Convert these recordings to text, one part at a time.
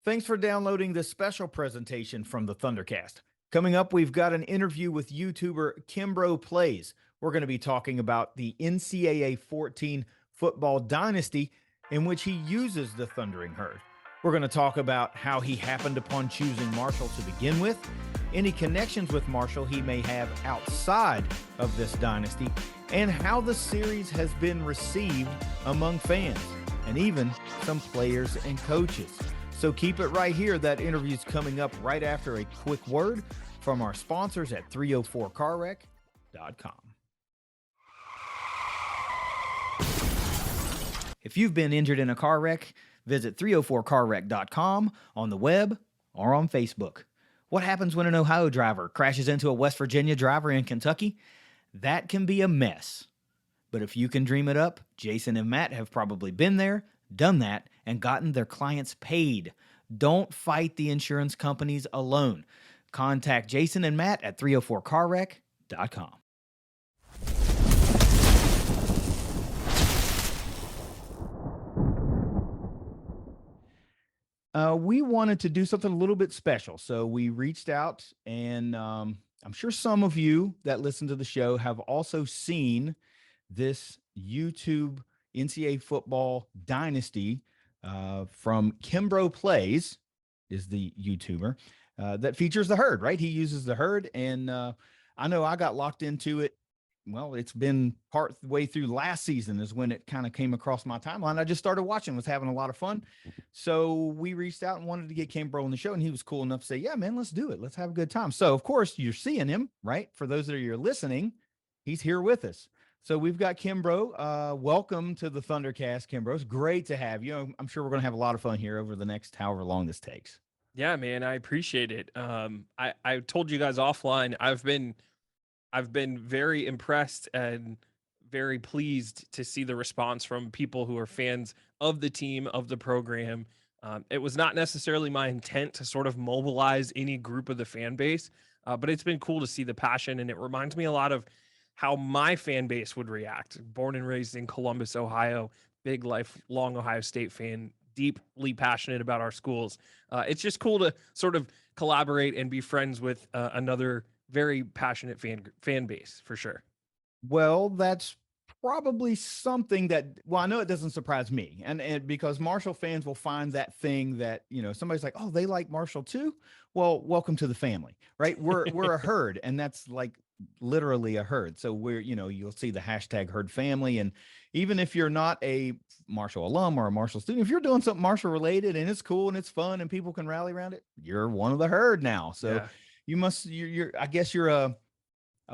Thanks for downloading this special presentation from the ThunderCast. Coming up, we've got an interview with YouTuber Kimbroplays. We're going to be talking about the NCAA 14 Football Dynasty, in which he uses the Thundering Herd. We're going to talk about how he happened upon choosing Marshall to begin with, any connections with Marshall he may have outside of this dynasty, and how the series has been received among fans, and even some players and coaches. So keep it right here. That interview's coming up right after a quick word from our sponsors at 304carwreck.com. If you've been injured in a car wreck, visit 304carwreck.com on the web or on Facebook. What happens when an Ohio driver crashes into a West Virginia driver in Kentucky? That can be a mess. But if you can dream it up, Jason and Matt have probably been there, done that, and gotten their clients paid. Don't fight the insurance companies alone. Contact Jason and Matt at 304carwreck.com. We wanted to do something a little bit special. So we reached out, and I'm sure some of you that listen to the show have also seen this YouTube NCAA football dynasty from Kimbroplays, is the YouTuber that features the herd, right? He uses the herd, and I know I got locked into it. Well, it's been part way through last season is when it kind of came across my timeline. I just started watching, was having a lot of fun. So we reached out and wanted to get Kimbro on the show, and he was cool enough to say, yeah, man, let's do it. Let's have a good time. So, of course, you're seeing him, right? For those that are listening, he's here with us. So we've got Kimbro. Welcome to the ThunderCast, Kimbro. It's great to have you. I'm sure we're going to have a lot of fun here over the next however long this takes. Yeah, man, I appreciate it. I told you guys offline, I've been very impressed and very pleased to see the response from people who are fans of the team, of the program. It was not necessarily my intent to sort of mobilize any group of the fan base, but it's been cool to see the passion, and it reminds me a lot of how my fan base would react. Born and raised in Columbus, Ohio, big lifelong Ohio State fan, deeply passionate about our schools. It's just cool to sort of collaborate and be friends with another very passionate fan base, for sure. Well, that's probably something that, well, I know it doesn't surprise me. And because Marshall fans will find that thing that, somebody's like, oh, they like Marshall too. Well, welcome to the family, right? We're a herd, and that's like literally a herd. So you'll see the hashtag herd family. And even if you're not a Marshall alum or a Marshall student, if you're doing something Marshall related and it's cool and it's fun and people can rally around it, you're one of the herd now. So yeah. I guess you're a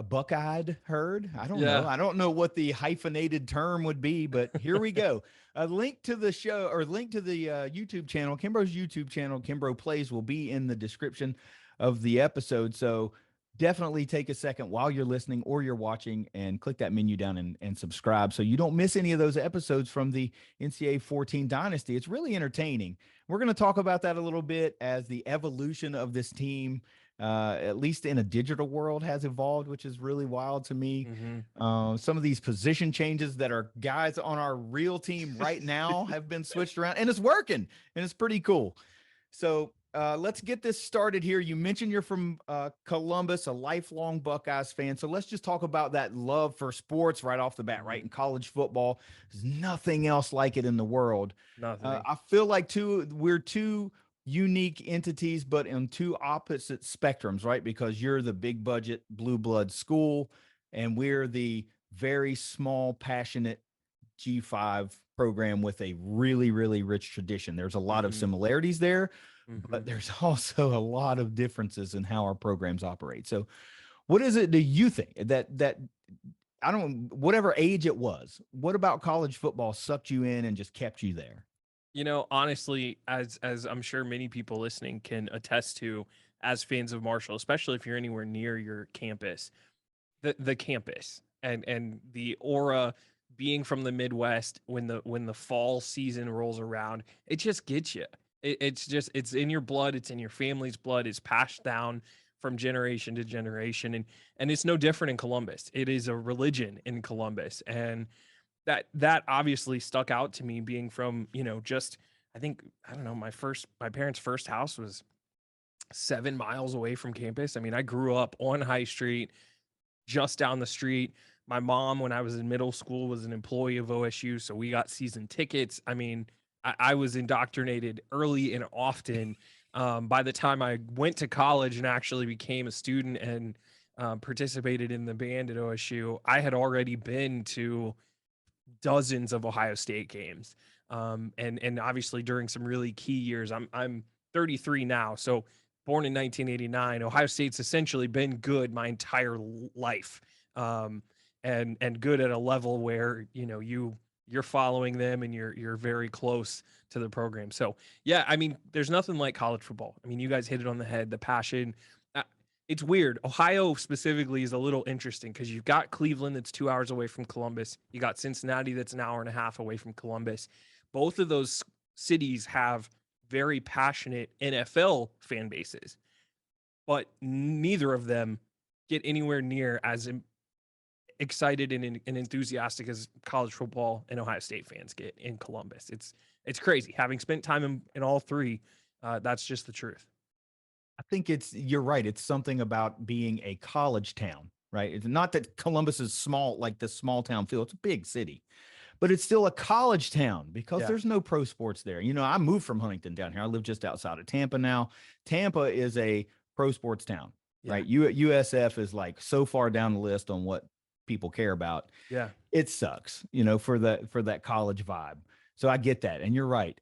buck-eyed herd. I don't know. I don't know what the hyphenated term would be, but here we go. A link to the show, or link to the YouTube channel, Kimbro's YouTube channel, Kimbroplays, will be in the description of the episode. So definitely take a second while you're listening or you're watching and click that menu down and subscribe so you don't miss any of those episodes from the NCAA 14 Dynasty. It's really entertaining. We're going to talk about that a little bit as the evolution of this team, at least in a digital world, has evolved, which is really wild to me. Some of these position changes that are guys on our real team right now have been switched around, and it's working, and it's pretty cool. So let's get this started here. You mentioned you're from Columbus, a lifelong Buckeyes fan. So let's just talk about that love for sports right off the bat, right? In college football, there's nothing else like it in the world. Nothing. I feel like we're two unique entities, but in two opposite spectrums, right? Because you're the big budget blue blood school, and we're the very small, passionate G5 program with a really, really rich tradition. There's a lot of similarities there, but there's also a lot of differences in how our programs operate. So what is it do you think that I don't, whatever age it was, what about college football sucked you in and just kept you there? Honestly, as I'm sure many people listening can attest to, as fans of Marshall, especially if you're anywhere near your campus, the campus and the aura being from the Midwest when the fall season rolls around, it just gets you. It's in your blood, it's in your family's blood, it's passed down from generation to generation, and it's no different in Columbus. It is a religion in Columbus, and that obviously stuck out to me, being from, just I think, I don't know, my parents' first house was 7 miles away from campus. I mean, I grew up on High Street, just down the street. My mom, when I was in middle school, was an employee of OSU, so we got season tickets. I mean, I was indoctrinated early and often. By the time I went to college and actually became a student and participated in the band at OSU, I had already been to dozens of Ohio State games. And obviously during some really key years. I'm 33 now, so born in 1989. Ohio State's essentially been good my entire life, and good at a level where you're following them and you're very close to the program. So yeah, I mean, there's nothing like college football. I mean, you guys hit it on the head. The passion. It's weird. Ohio specifically is a little interesting because you've got Cleveland that's 2 hours away from Columbus. You got Cincinnati that's an hour and a half away from Columbus. Both of those cities have very passionate NFL fan bases, but neither of them get anywhere near as excited and enthusiastic as college football and Ohio State fans get in Columbus. It's crazy. Having spent time in all three, that's just the truth. I think you're right. It's something about being a college town, right? It's not that Columbus is small, like the small town feel. It's a big city, but it's still a college town because Yeah. there's no pro sports there. I moved from Huntington down here. I live just outside of Tampa now. Tampa is a pro sports town, right? USF is like so far down the list on what people care about. Yeah. It sucks, for that college vibe. So I get that. And you're right.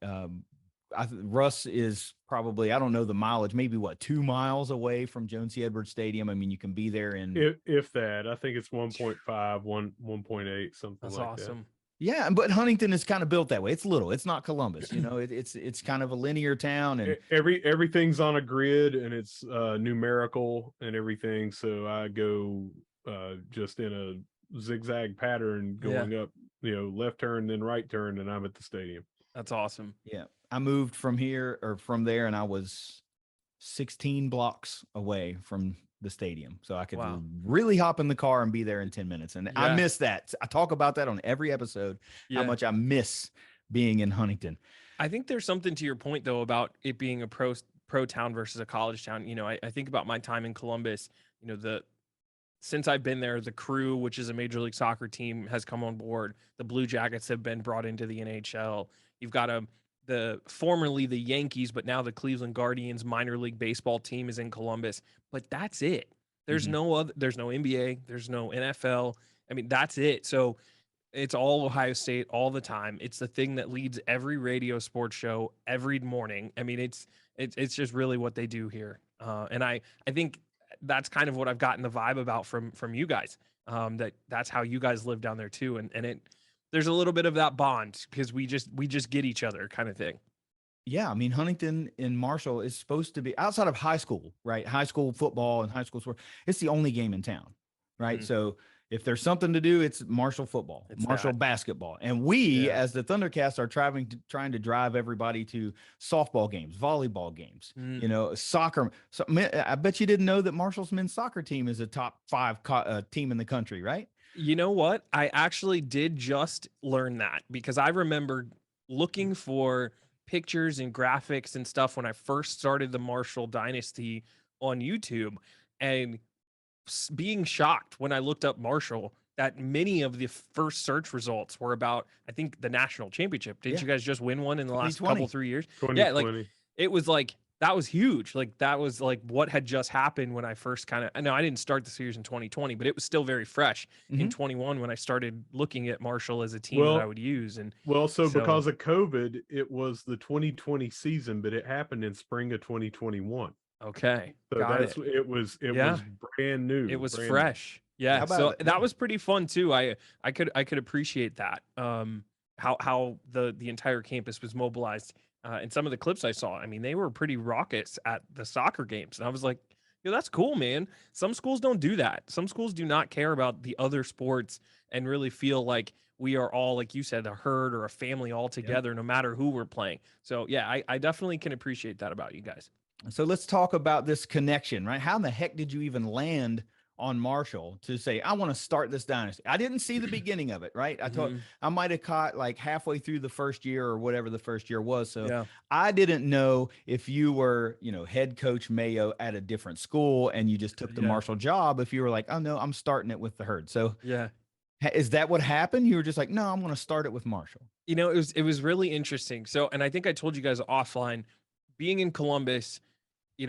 Russ is probably, I don't know the mileage, maybe 2 miles away from Jones C. Edwards Stadium. I mean, you can be there in if that. I think it's 1.5, 1.8, something That's like awesome. that. Yeah, but Huntington is kind of built that way. It's little. It's not Columbus. It's kind of a linear town, and everything's on a grid and it's numerical and everything. So I go just in a zigzag pattern going up, left turn, then right turn, and I'm at the stadium. That's awesome. Yeah. I moved from there, and I was 16 blocks away from the stadium. So I could really hop in the car and be there in 10 minutes. And I miss that. I talk about that on every episode, how much I miss being in Huntington. I think there's something to your point, though, about it being a pro town versus a college town. I think about my time in Columbus, since I've been there, the Crew, which is a Major League Soccer team, has come on board. The Blue Jackets have been brought into the NHL. You've got formerly the Yankees, but now the Cleveland Guardians minor league baseball team is in Columbus. But that's it. There's no other. There's no NBA. There's no NFL. I mean, that's it. So it's all Ohio State all the time. It's the thing that leads every radio sports show every morning. I mean, it's just really what they do here. And I think that's kind of what I've gotten the vibe about from you guys. That's how you guys live down there too. And there's a little bit of that bond because we just get each other kind of thing. Yeah. I mean, Huntington and Marshall is supposed to be outside of high school, right? High school football and high school sport. It's the only game in town, right? Mm-hmm. So if there's something to do, it's Marshall football, Marshall basketball. And we, as the ThunderCast, are trying to drive everybody to softball games, volleyball games, soccer. So, I bet you didn't know that Marshall's men's soccer team is a top 5 team in the country, right? You know what? I actually did just learn that because I remember looking for pictures and graphics and stuff when I first started the Marshall Dynasty on YouTube, and being shocked when I looked up Marshall that many of the first search results were about, I think, the national championship. Didn't you guys just win one in the last couple 3 years? 2020. Yeah, like it was like that was huge. Like that was like what had just happened when I first I didn't start the series in 2020, but it was still very fresh in 21 when I started looking at Marshall as a team that I would use. And so because of COVID, it was the 2020 season, but it happened in spring of 2021. Okay. So it was brand new. It was fresh. New. Yeah. So that was pretty fun too. I could appreciate that. How the entire campus was mobilized. And some of the clips I saw, I mean, they were pretty raucous at the soccer games. And I was like, that's cool, man. Some schools don't do that. Some schools do not care about the other sports and really feel like we are all, like you said, a herd or a family all together, no matter who we're playing. So yeah, I definitely can appreciate that about you guys. So let's talk about this connection, right? How in the heck did you even land on Marshall to say, I want to start this dynasty. I didn't see the beginning of it, right? I might have caught like halfway through the first year or whatever the first year was. So Yeah. I didn't know if you were, head coach Mayo at a different school and you just took the Marshall job, if you were like, oh no, I'm starting it with the Herd. So Yeah. is that what happened? You were just like, no, I'm going to start it with Marshall. It was really interesting. So, and I think I told you guys offline, being in Columbus,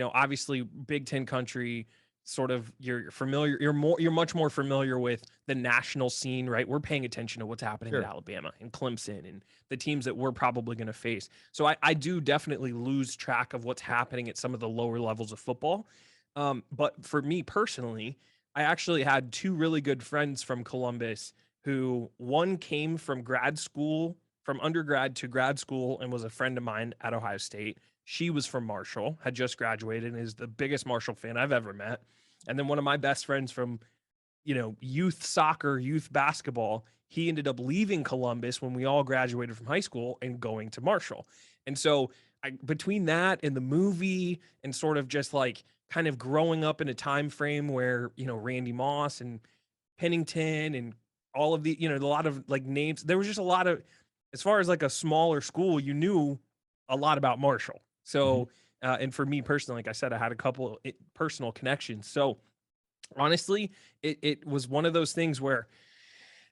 obviously Big Ten country, sort of you're familiar, you're much more familiar with the national scene, right? We're paying attention to what's happening at Alabama and Clemson and the teams that we're probably going to face. So I do definitely lose track of what's happening at some of the lower levels of football. But for me personally, I actually had two really good friends from Columbus who, one came from grad school, from undergrad to grad school, and was a friend of mine at Ohio State. She was from Marshall, had just graduated, and is the biggest Marshall fan I've ever met. And then one of my best friends from, youth soccer, youth basketball, he ended up leaving Columbus when we all graduated from high school and going to Marshall. And so between that and the movie and sort of just like kind of growing up in a time frame where, Randy Moss and Pennington and all of the, a lot of like names, there was just a lot of, as far as like a smaller school, you knew a lot about Marshall. So, and for me personally, like I said, I had a couple personal connections. So honestly, it was one of those things where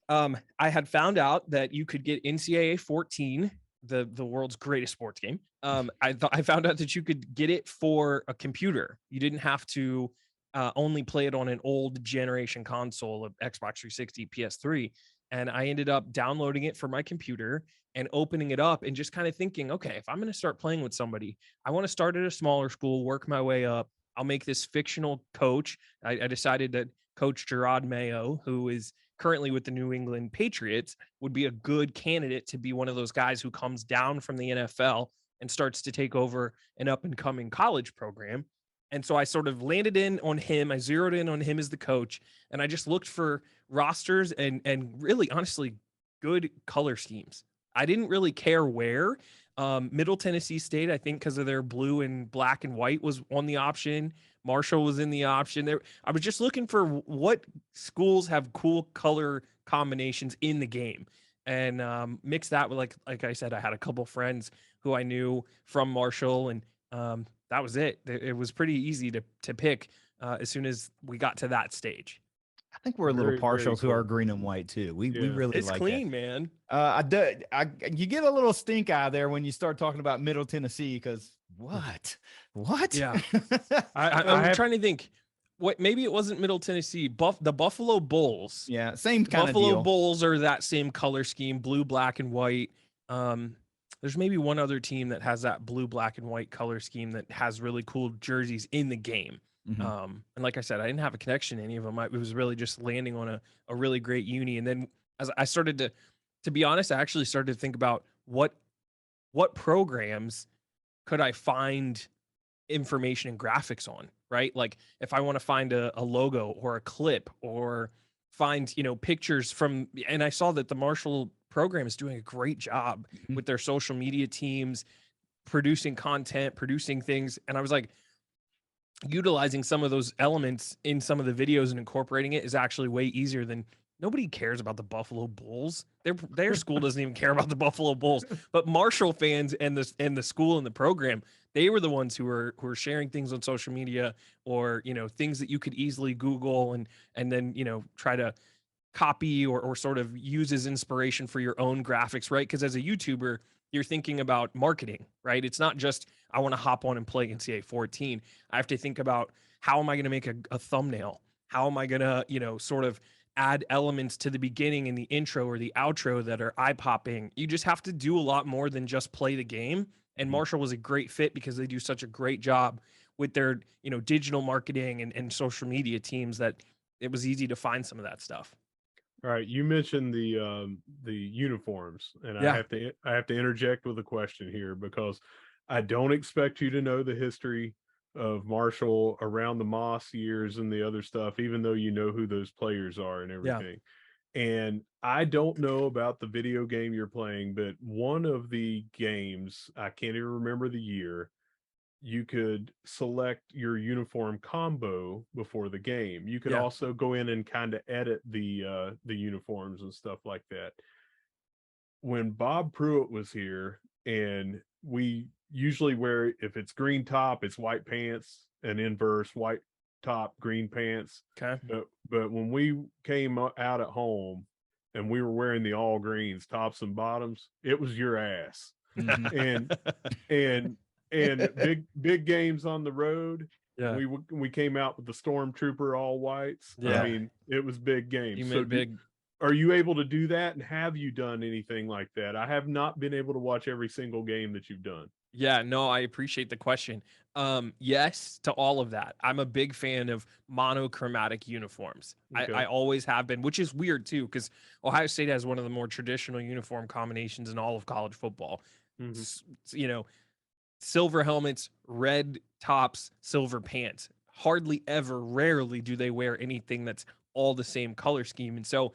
I had found out that you could get NCAA 14, the world's greatest sports game. I found out that you could get it for a computer. You didn't have to only play it on an old generation console of Xbox 360, PS3. And I ended up downloading it for my computer and opening it up and just kind of thinking, okay, if I'm going to start playing with somebody, I want to start at a smaller school, work my way up. I'll make this fictional coach. I decided that Coach Gerard Mayo, who is currently with the New England Patriots, would be a good candidate to be one of those guys who comes down from the NFL and starts to take over an up and coming college program. And so I sort of landed in on him. I zeroed in on him as the coach, and I just looked for rosters and really honestly good color schemes. I didn't really care where. Middle Tennessee State, I think because of their blue and black and white, was on the option. Marshall was in the option there. I was just looking for what schools have cool color combinations in the game, and mix that with like I said, I had a couple friends who I knew from Marshall, and that was it. It was pretty easy to pick as soon as we got to that stage. I think we're a little partial to our green and white too. We really it's like clean, that. man. You get a little stink eye there when you start talking about Middle Tennessee because what? Yeah, I'm trying to think. What, maybe it wasn't Middle Tennessee. The Buffalo Bulls. Yeah, same kind of Buffalo deal. Bulls are that same color scheme, blue, black, and white. There's maybe one other team that has that blue, black, and white color scheme that has really cool jerseys in the game. And like I said, I didn't have a connection to any of them. It was really just landing on a really great uni. And then as I started to be honest, I actually started to think about what programs could I find information and graphics on, right? Like if I want to find a logo or a clip or find, pictures from, and I saw that the Marshall program is doing a great job with their social media teams, producing content, producing things. And I was like, utilizing some of those elements in some of the videos and incorporating it is actually way easier than. Nobody cares about the Buffalo Bulls. Their school doesn't even care about the Buffalo Bulls. But Marshall fans and the school and the program, they were the ones who were sharing things on social media or things that you could easily Google and then try to copy or sort of use as inspiration for your own graphics, right? Because as a YouTuber, you're thinking about marketing, right? It's not just I want to hop on and play NCAA 14. I have to think about how am I going to make a thumbnail? How am I going to sort of add elements to the beginning and the intro or the outro that are eye-popping. You just have to do a lot more than just play the game. And Marshall was a great fit because they do such a great job with their, digital marketing and social media teams that it was easy to find some of that stuff. All right, you mentioned the uniforms, and Yeah. I have to interject with a question here because I don't expect you to know the history of Marshall around the Moss years and the other stuff, even though you know who those players are and everything. Yeah. And I don't know about the video game you're playing, but one of the games, I can't even remember the year, you could select your uniform combo before the game. You could Yeah. also go in and kind of edit the uniforms and stuff like that. When Bob Pruitt was here, and we usually wear, if it's green top, it's white pants, and inverse white top, green pants. Okay. But when we came out at home and we were wearing the all greens, tops and bottoms, it was your ass. Mhm. And big games on the road. Yeah. We came out with the stormtrooper all whites. Yeah. I mean, it was big games. You So meant big. are you able to do that? And have you done anything like that? I have not been able to watch every single game that you've done. Yeah, no, I appreciate the question. Yes to all of that. I'm a big fan of monochromatic uniforms. Okay. I always have been, which is weird too, because Ohio State has one of the more traditional uniform combinations in all of college football. You know, silver helmets, red tops, silver pants. Hardly ever, rarely do they wear anything that's all the same color scheme. And so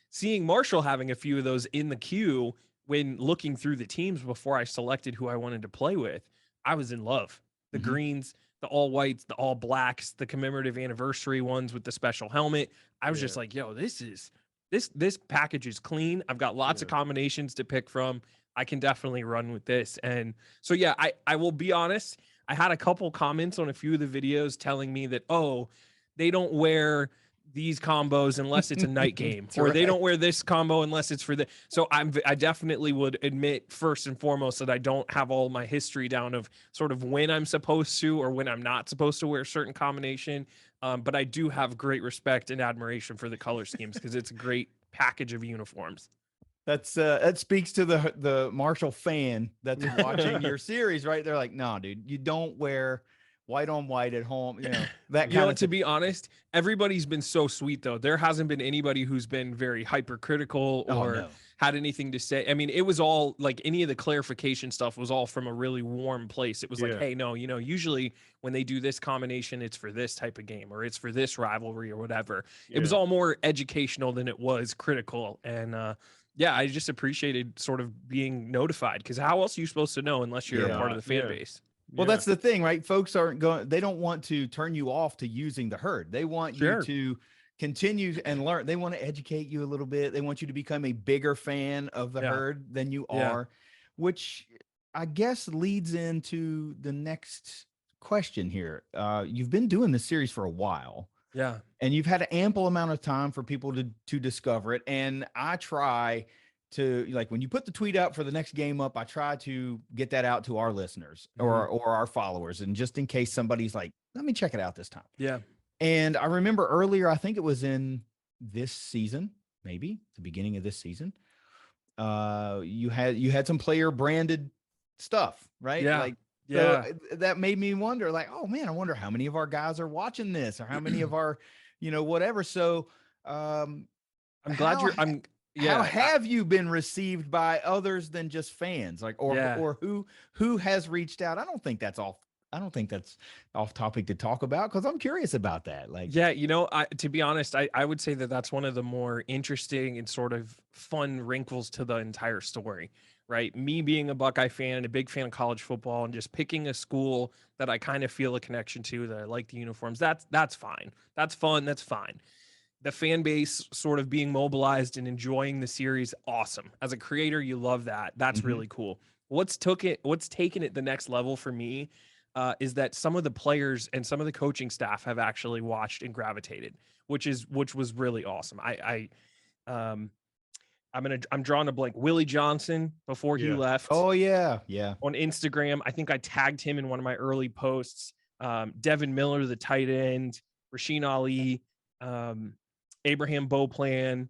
seeing Marshall having a few of those in the queue when looking through the teams before I selected who I wanted to play with, I was in love. The greens, the all whites, the all blacks, the commemorative anniversary ones with the special helmet. I was just like, yo, this package is clean. I've got lots of combinations to pick from. I can definitely run with this. And so, yeah, I will be honest. I had a couple comments on a few of the videos telling me that, oh, they don't wear these combos unless it's a night game, or they don't wear this combo unless it's for the. So I definitely would admit first and foremost that I don't have all my history down of sort of when I'm supposed to or when I'm not supposed to wear a certain combination. But I do have great respect and admiration for the color schemes because it's a great package of uniforms. That speaks to the Marshall fan that's watching your series, right? They're like, no, dude, you don't wear white on white at home. You know, that kind of to be honest, everybody's been so sweet though. There hasn't been anybody who's been very hypercritical or had anything to say. I mean, it was all like any of the clarification stuff was all from a really warm place. It was like, hey, no, you know, usually when they do this combination, it's for this type of game or it's for this rivalry or whatever. It was all more educational than it was critical. And yeah, I just appreciated sort of being notified because how else are you supposed to know unless you're a part of the fan base? Well, that's the thing, right? Folks aren't going, they don't want to turn you off to using the herd. They want you to continue and learn. They want to educate you a little bit. They want you to become a bigger fan of the herd than you are, which I guess leads into the next question here. You've been doing this series for a while. Yeah. And you've had an ample amount of time for people to discover it. And I try to, like, when you put the tweet out for the next game up, I try to get that out to our listeners or our followers. And just in case somebody's like, let me check it out this time. Yeah. And I remember earlier, I think it was in this season, maybe the beginning of this season. You had some player branded stuff, right? Yeah. Like, so that made me wonder, like, oh man, I wonder how many of our guys are watching this or how many of our, you know, whatever. So, I'm glad how have you been received by others than just fans? Like, or who has reached out? I don't think that's off topic to talk about because I'm curious about that. Like, yeah, you know, to be honest, I would say that that's one of the more interesting and sort of fun wrinkles to the entire story, right? Me being a Buckeye fan and a big fan of college football and just picking a school that I kind of feel a connection to, that I like the uniforms. That's fine. That's fun. That's fine. The fan base sort of being mobilized and enjoying the series, awesome. As a creator, you love that. That's really cool. What's taken it the next level for me is that some of the players and some of the coaching staff have actually watched and gravitated, which was really awesome. I'm drawing a blank. Willie Johnson before he left. Oh yeah. On Instagram, I think I tagged him in one of my early posts. Devin Miller, the tight end, Rasheen Ali, Abraham Beauplan.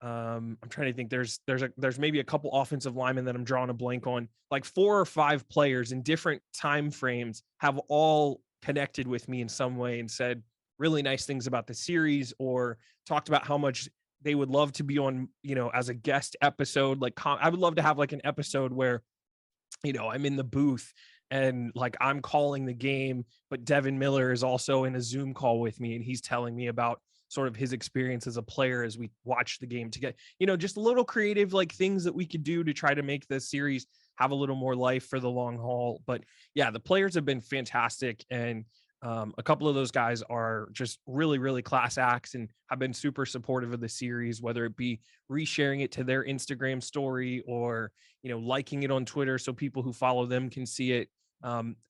I'm trying to think. There's maybe a couple offensive linemen that I'm drawing a blank on. Like 4 or 5 players in different time frames have all connected with me in some way and said really nice things about the series or talked about how much they would love to be on, you know, as a guest episode. Like I would love to have like an episode where, you know, I'm in the booth and like I'm calling the game, but Devin Miller is also in a Zoom call with me and he's telling me about sort of his experience as a player as we watch the game together. You know, just little creative like things that we could do to try to make this series have a little more life for the long haul. But yeah, the players have been fantastic. And a couple of those guys are just really, really class acts and have been super supportive of the series, whether it be resharing it to their Instagram story or, liking it on Twitter so people who follow them can see it.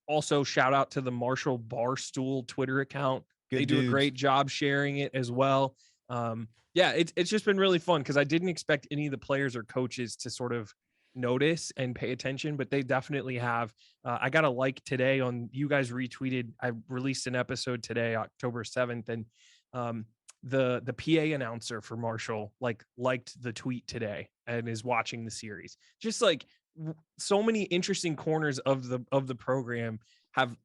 Also, shout out to the Marshall Barstool Twitter account. Good They do a dudes. great job sharing it as well. Yeah, it's just been really fun because I didn't expect any of the players or coaches to sort of notice and pay attention, but they definitely have. I got a like today on, you guys retweeted, I released an episode today, October 7th, and the PA announcer for Marshall liked the tweet today and is watching the series. Just like so many interesting corners of the program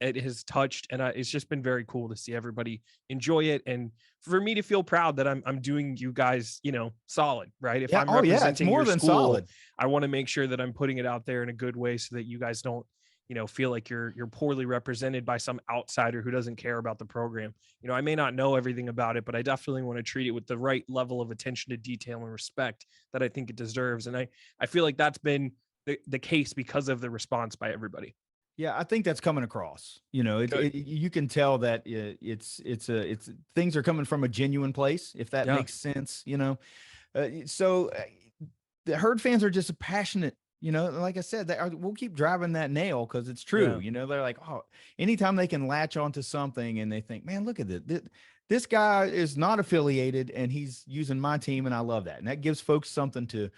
it has touched, and it's just been very cool to see everybody enjoy it, and for me to feel proud that I'm doing you guys, solid, right? If I'm representing it's more your than school, solid. I want to make sure that I'm putting it out there in a good way so that you guys don't, feel like you're poorly represented by some outsider who doesn't care about the program. I may not know everything about it, but I definitely want to treat it with the right level of attention to detail and respect that I think it deserves. And I feel like that's been the case because of the response by everybody. Yeah, I think that's coming across. You can tell that it's things are coming from a genuine place, if that makes sense. So the Herd fans are just passionate. Like I said, we'll keep driving that nail because it's true. Yeah. They're like, oh, anytime they can latch onto something and they think, man, look at this. This guy is not affiliated and he's using my team, and I love that. And that gives folks something to.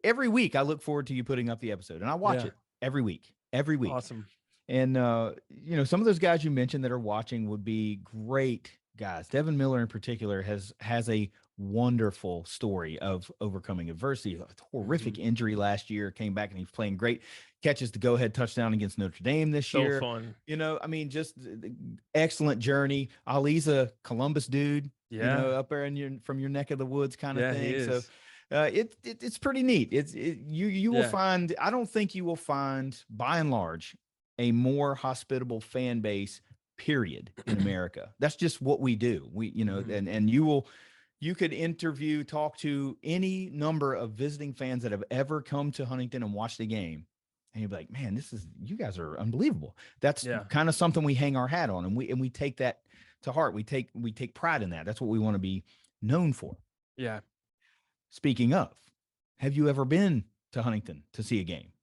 Every week, I look forward to you putting up the episode, and I watch it every week. Awesome. And, some of those guys you mentioned that are watching would be great guys. Devin Miller in particular has a wonderful story of overcoming adversity. A horrific injury last year, came back and he's playing great. Catches the go-ahead touchdown against Notre Dame this year. Fun. Just excellent journey. Ali's a Columbus dude, up there from your neck of the woods kind of thing. So it's pretty neat. You will find, I don't think you will find by and large a more hospitable fan base, period, in America. That's just what we do. And you could talk to any number of visiting fans that have ever come to Huntington and watched a game. And you'll be like, man, you guys are unbelievable. That's kind of something we hang our hat on. And we take that to heart. We take pride in that. That's what we want to be known for. Yeah. Speaking of, have you ever been to Huntington to see a game?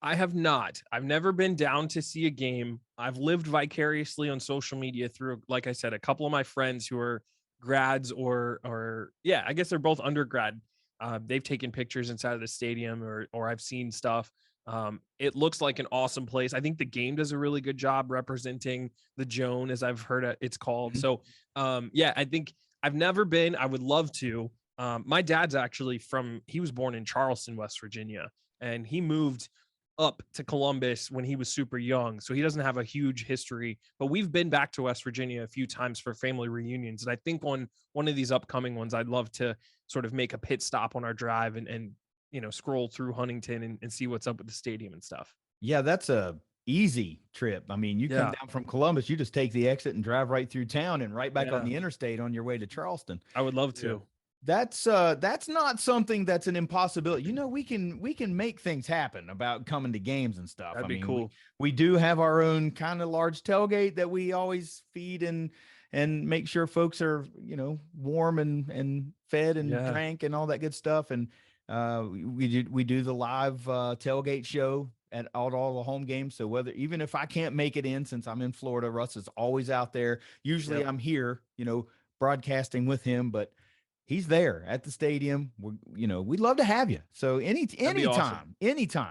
I have not. I've never been down to see a game. I've lived vicariously on social media through, like I said, a couple of my friends who are grads or I guess they're both undergrad. They've taken pictures inside of the stadium or I've seen stuff. It looks like an awesome place. I think the game does a really good job representing the Joan, as I've heard it's called. So, I think I've never been. I would love to. My dad's actually he was born in Charleston, West Virginia, and he moved up to Columbus when he was super young. So he doesn't have a huge history, but we've been back to West Virginia a few times for family reunions. And I think on one of these upcoming ones, I'd love to sort of make a pit stop on our drive and scroll through Huntington and see what's up with the stadium and stuff. Yeah, that's a easy trip. I mean, you come down from Columbus, you just take the exit and drive right through town and right back on the interstate on your way to Charleston. I would love to. That's not something that's an impossibility. We can make things happen about coming to games and stuff. That'd be cool. We do have our own kind of large tailgate that we always feed and make sure folks are, warm and fed and drank and all that good stuff. And we do the live tailgate show at all the home games. So even if I can't make it in, since I'm in Florida, Russ is always out there. Usually I'm here, broadcasting with him, but he's there at the stadium. We'd love to have you. So anytime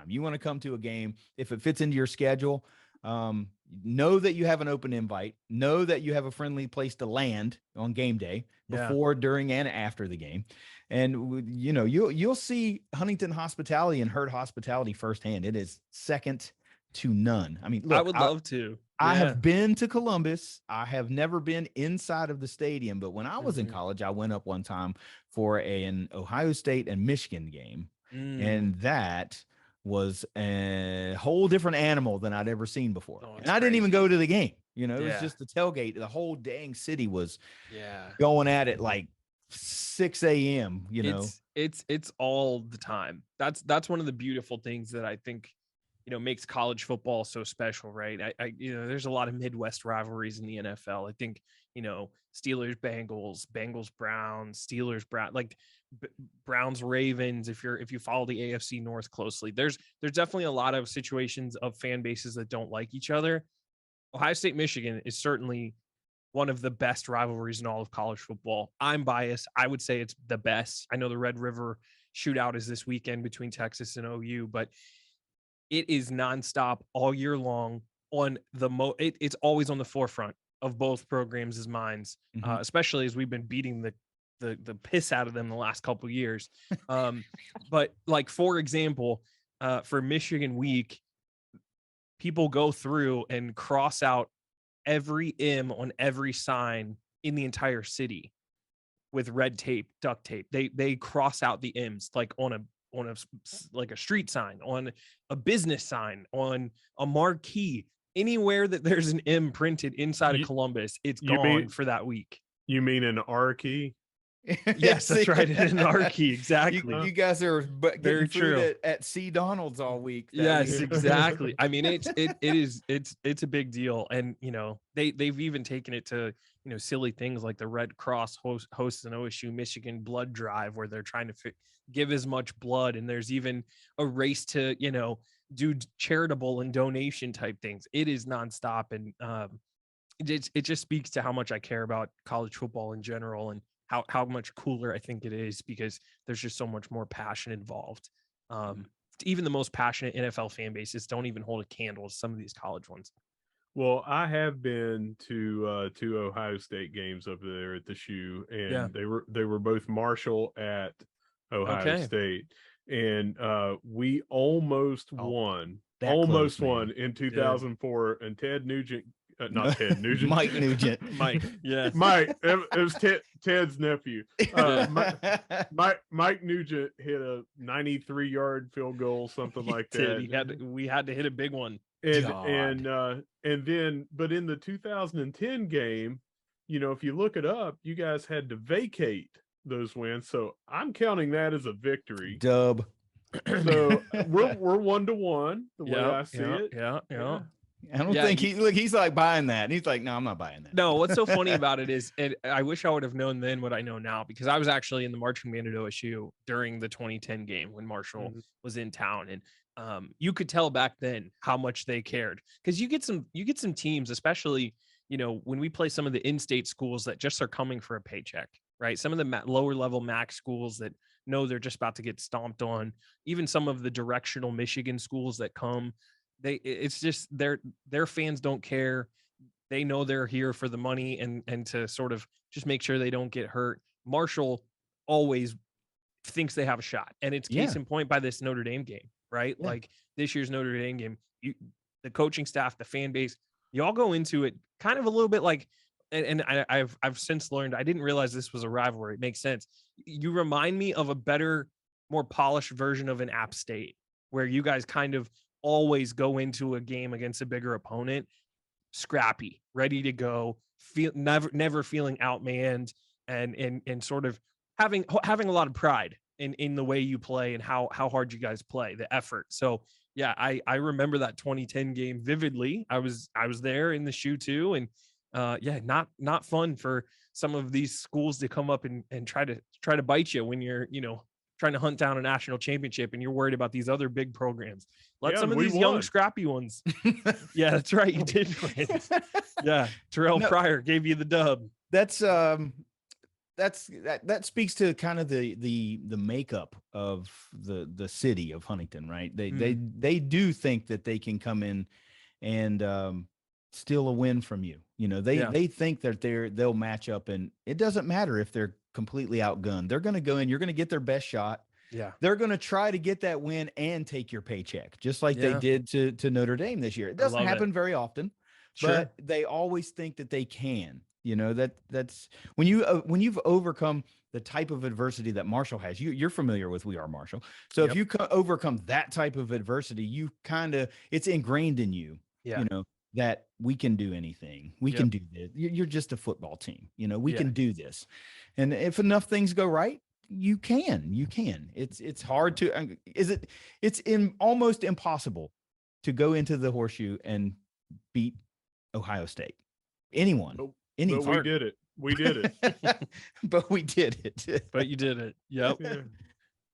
you want to come to a game, if it fits into your schedule, know that you have an open invite, know that you have a friendly place to land on game day before, during, and after the game. And you'll see Huntington hospitality and Herd hospitality firsthand. It is second to none. I mean, look, I would love to. I have been to Columbus. I have never been inside of the stadium, but when I was in college, I went up one time for an Ohio State and Michigan game. And that was a whole different animal than I'd ever seen before. And I didn't even go to the game. It was just the tailgate. The whole dang city was going at it like 6 a.m. It's all the time. That's one of the beautiful things that I think makes college football so special, right? There's a lot of Midwest rivalries in the NFL. I think, Steelers, Bengals, Browns, Steelers, Brown, like Browns, Ravens. If you follow the AFC North closely, there's definitely a lot of situations of fan bases that don't like each other. Ohio State, Michigan is certainly one of the best rivalries in all of college football. I'm biased. I would say it's the best. I know the Red River shootout is this weekend between Texas and OU, but it is nonstop all year long on it's always on the forefront of both programs' minds, especially as we've been beating the piss out of them the last couple of years. But like, for example, for Michigan week, people go through and cross out every M on every sign in the entire city with red tape, duct tape. They cross out the M's, like on a like a street sign, on a business sign, on a marquee. Anywhere that there's an M printed inside of Columbus, it's gone for that week. You mean an R key? Yes, that's right. An R key, exactly. You guys are Very true at C Donald's all week. Yes, exactly. I mean, it's a big deal, and they've even taken it to silly things like the Red Cross hosts an OSU Michigan blood drive where they're trying to give as much blood, and there's even a race to do charitable and donation type things. It is nonstop, and it just speaks to how much I care about college football in general, and how much cooler I think it is because there's just so much more passion involved. Even the most passionate NFL fan bases don't even hold a candle to some of these college ones. Well, I have been to two Ohio State games over there at the Shoe, and they were both Marshall at Ohio State, and we almost won in 2004, and Ted Nugent. Not Ted Nugent. Mike Nugent. Mike. Yeah. Mike. It was Ted's nephew. Mike Nugent hit a 93-yard field goal, something like that. We had to hit a big one. And then, but in the 2010 game, if you look it up, you guys had to vacate those wins. So I'm counting that as a victory. Dub. So we're 1-1 the way I see it. Yeah. I don't think he's like buying that. And he's like, no, I'm not buying that. No, what's so funny about it is, and I wish I would have known then what I know now, because I was actually in the marching band at OSU during the 2010 game when Marshall was in town. And you could tell back then how much they cared, because you get some teams, especially, when we play some of the in-state schools that just are coming for a paycheck, right? Some of the lower level MAC schools that know they're just about to get stomped on, even some of the directional Michigan schools that come, it's just their fans don't care. They know they're here for the money and to sort of just make sure they don't get hurt. Marshall always thinks they have a shot, and it's case in point by this Notre Dame game, right? Yeah. Like this year's Notre Dame game, the coaching staff, the fan base, you all go into it kind of a little bit like, and I've since learned, I didn't realize this was a rivalry. It makes sense. You remind me of a better, more polished version of an App State, where you guys kind of always go into a game against a bigger opponent scrappy, ready to go, never feeling outmanned, and sort of having a lot of pride in the way you play and how hard you guys play, the effort. So yeah, I remember that 2010 game vividly. I was there in the Shoe too, and not fun for some of these schools to come up and try to bite you when you're trying to hunt down a national championship and you're worried about these other big programs. Let some of these young scrappy ones. Yeah, that's right. You did win. Yeah. Terrell Pryor gave you the dub. That speaks to kind of the makeup of the city of Huntington, right? They do think that they can come in and steal a win from you. They think that they'll match up, and it doesn't matter if they're completely outgunned. They're going to go in, you're going to get their best shot. Yeah. They're going to try to get that win and take your paycheck, just like they did to Notre Dame this year. It doesn't happen very often, but they always think that they can. That's when you've overcome the type of adversity that Marshall has. You're familiar with We Are Marshall. So if you overcome that type of adversity, it's ingrained in you. Yeah. That we can do anything. We can do this. You're just a football team. We can do this. And if enough things go right, you can. It's hard to, it's almost impossible to go into the Horseshoe and beat Ohio State. Anyone. But Any we did it. We did it. But we did it. But you did it. Yep. Yeah.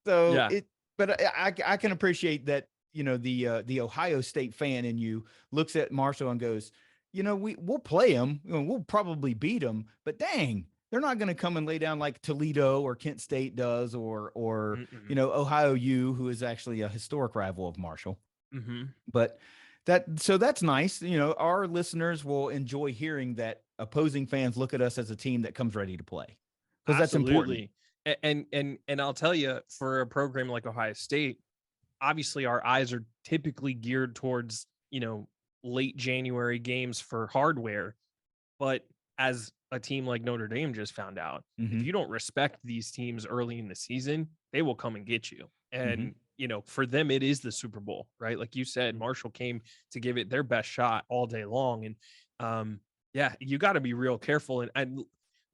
So Yeah. but I can appreciate that, the Ohio State fan in you looks at Marshall and goes, we'll play them, we'll probably beat them, but dang, they're not going to come and lay down like Toledo or Kent State does, or Ohio U, who is actually a historic rival of Marshall. Mm-hmm. But that's nice. Our listeners will enjoy hearing that opposing fans look at us as a team that comes ready to play, because that's important. And I'll tell you, for a program like Ohio State, obviously our eyes are typically geared towards, late January games for hardware. But as a team like Notre Dame just found out, if you don't respect these teams early in the season, they will come and get you. And, for them, it is the Super Bowl, right? Like you said, Marshall came to give it their best shot all day long. And you got to be real careful. And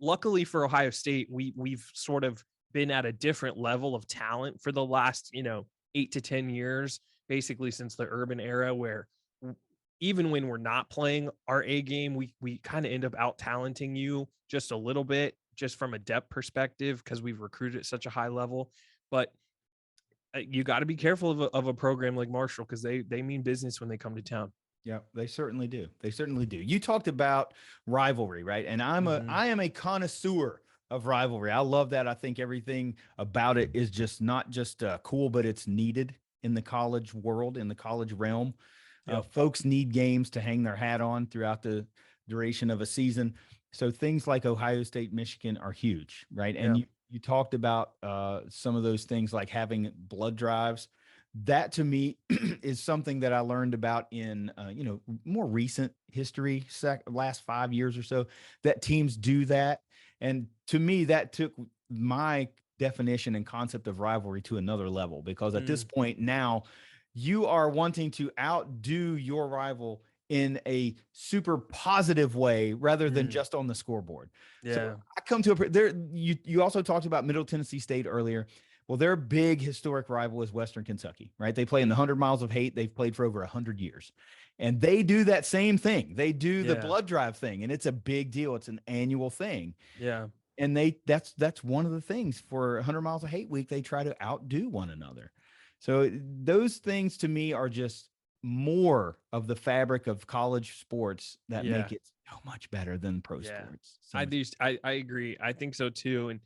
luckily for Ohio State, we've sort of been at a different level of talent for the last, 8 to 10 years, basically since the Urban era, where even when we're not playing our A game, we kind of end up out talenting you just a little bit, just from a depth perspective, because we've recruited at such a high level. But you got to be careful of a program like Marshall, because they mean business when they come to town. Yeah, they certainly do. They certainly do. You talked about rivalry, right? And I am a connoisseur of rivalry. I love that. I think everything about it is just not just cool, but it's needed in the college world, in the college realm. Yep. Folks need games to hang their hat on throughout the duration of a season. So things like Ohio State, Michigan are huge, right? And you talked about some of those things like having blood drives. That to me is something that I learned about in, more recent history, last 5 years or so, that teams do that. And to me, that took my definition and concept of rivalry to another level, because at this point now you are wanting to outdo your rival in a super positive way rather than just on the scoreboard. Yeah. So I come to you also talked about Middle Tennessee State earlier. Well, their big historic rival is Western Kentucky, right? They play in the 100 Miles of Hate. They've played for over 100 years. And they do that same thing. They do the blood drive thing, and it's a big deal. It's an annual thing. Yeah. And that's one of the things for 100 Miles of Hate week. They try to outdo one another. So those things to me are just more of the fabric of college sports that make it so much better than pro sports. So I agree. I think so too. And,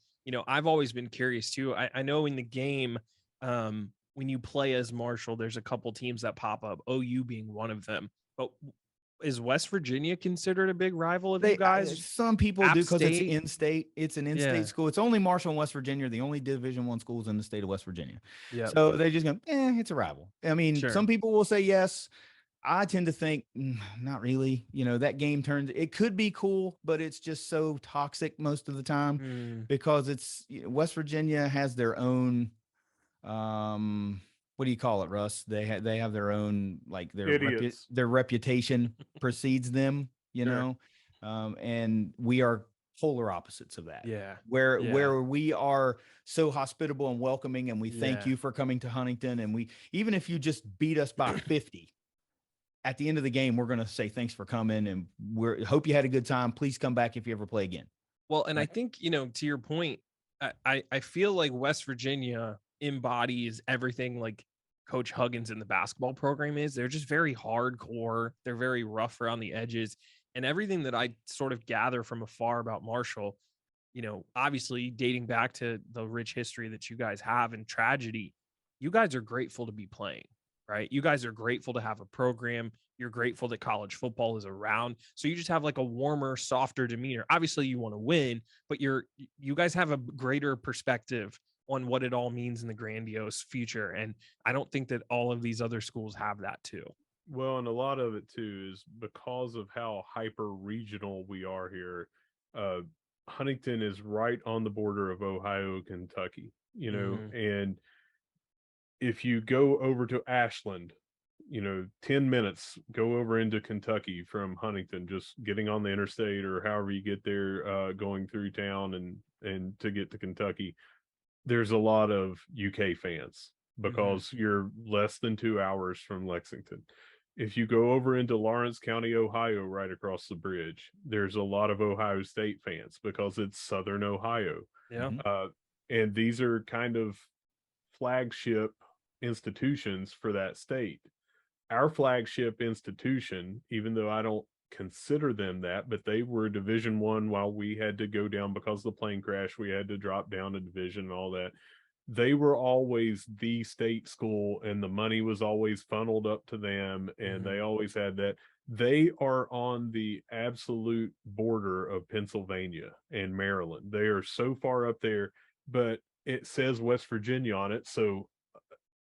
I've always been curious too. I know in the game, when you play as Marshall, there's a couple teams that pop up, OU being one of them. But is West Virginia considered a big rival of you guys? Some people do, because it's in-state. It's an in-state school. It's only Marshall and West Virginia, the only Division I schools in the state of West Virginia. Yeah. So they just go, it's a rival. I mean, some people will say yes. I tend to think, not really. That game turns. It could be cool, but it's just so toxic most of the time because it's West Virginia has their own. What do you call it, Russ? They have their own, like their reputation precedes them, know, and we are polar opposites of that. Yeah. Where we are so hospitable and welcoming, and we thank you for coming to Huntington, and even if you just beat us by 50, at the end of the game, we're going to say thanks for coming, and hope you had a good time. Please come back if you ever play again. Well, and I think, to your point, I feel like West Virginia embodies everything like Coach Huggins in the basketball program is. They're just very hardcore. They're very rough around the edges, and everything that I sort of gather from afar about Marshall, obviously dating back to the rich history that you guys have and tragedy, you guys are grateful to be playing, right? You guys are grateful to have a program. You're grateful that college football is around. So you just have like a warmer, softer demeanor. Obviously you want to win, but you guys have a greater perspective on what it all means in the grandiose future. And I don't think that all of these other schools have that too. Well, and a lot of it too is because of how hyper regional we are here. Huntington is right on the border of Ohio, Kentucky, and if you go over to Ashland, 10 minutes, go over into Kentucky from Huntington, just getting on the interstate or however you get there, going through town and to get to Kentucky. There's a lot of UK fans because you're less than 2 hours from Lexington. If you go over into Lawrence County, Ohio, right across the bridge, there's a lot of Ohio State fans because it's Southern Ohio. Yeah. Uh, and these are kind of flagship institutions for that state. Our flagship institution, even though I don't consider them that, but they were Division One while we had to go down because of the plane crash. We had to drop down to division and all that. They were always the state school, and the money was always funneled up to them, and they always had that. They are on the absolute border of Pennsylvania and Maryland. They are so far up there, but it says West Virginia on it. So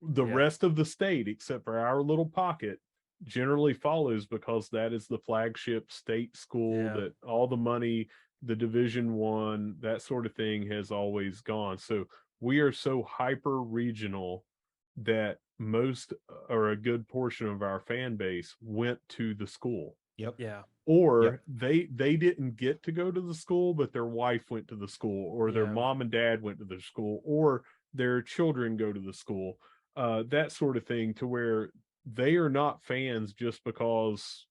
the rest of the state, except for our little pocket, generally follows because that is the flagship state school that all the money, the Division One, that sort of thing has always gone. So we are so hyper regional that most or a good portion of our fan base went to the school. Yep. Yeah. Or they didn't get to go to the school, but their wife went to the school, or their mom and dad went to the school, or their children go to the school. That sort of thing, to where they are not fans just because,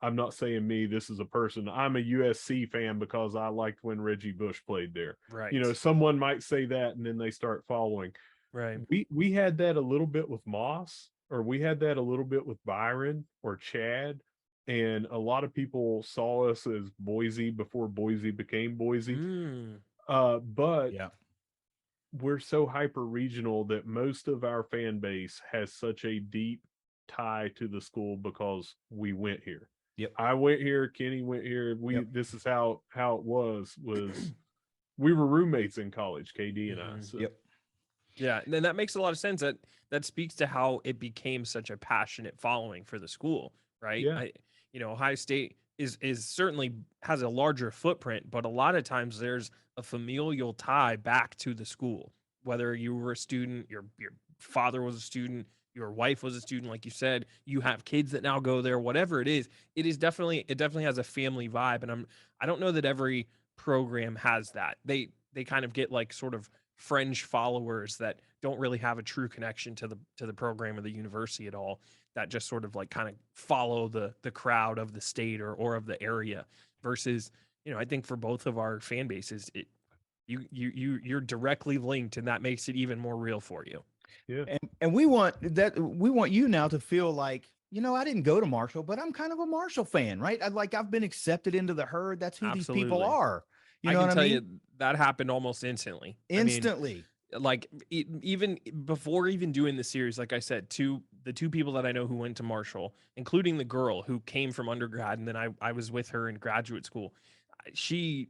I'm not saying me, this is a person. I'm a USC fan because I liked when Reggie Bush played there. Right. Someone might say that and then they start following. Right. We had that a little bit with Moss, or we had that a little bit with Byron or Chad. And a lot of people saw us as Boise before Boise became Boise. But we're so hyper regional that most of our fan base has such a deep tie to the school because we went here. I went here, Kenny went here. This is how it was we were roommates in college, KD and I. So. Yeah, and then that makes a lot of sense. That speaks to how it became such a passionate following for the school, right? Ohio State is certainly has a larger footprint, but a lot of times there's a familial tie back to the school. Whether you were a student, your father was a student, your wife was a student, like you said, you have kids that now go there, whatever it is definitely has a family vibe. And I don't know that every program has that. They kind of get like sort of fringe followers that don't really have a true connection to the program or the university at all, that just sort of like kind of follow the crowd of the state or of the area. Versus, I think for both of our fan bases, you're directly linked, and that makes it even more real for you. And we want you now to feel like, I didn't go to Marshall, but I'm kind of a Marshall fan, right? I've been accepted into the herd. That's who these people are. I can tell you that happened almost instantly. Instantly. Like even before even doing the series, like I said, the two people that I know who went to Marshall, including the girl who came from undergrad, and then I was with her in graduate school. She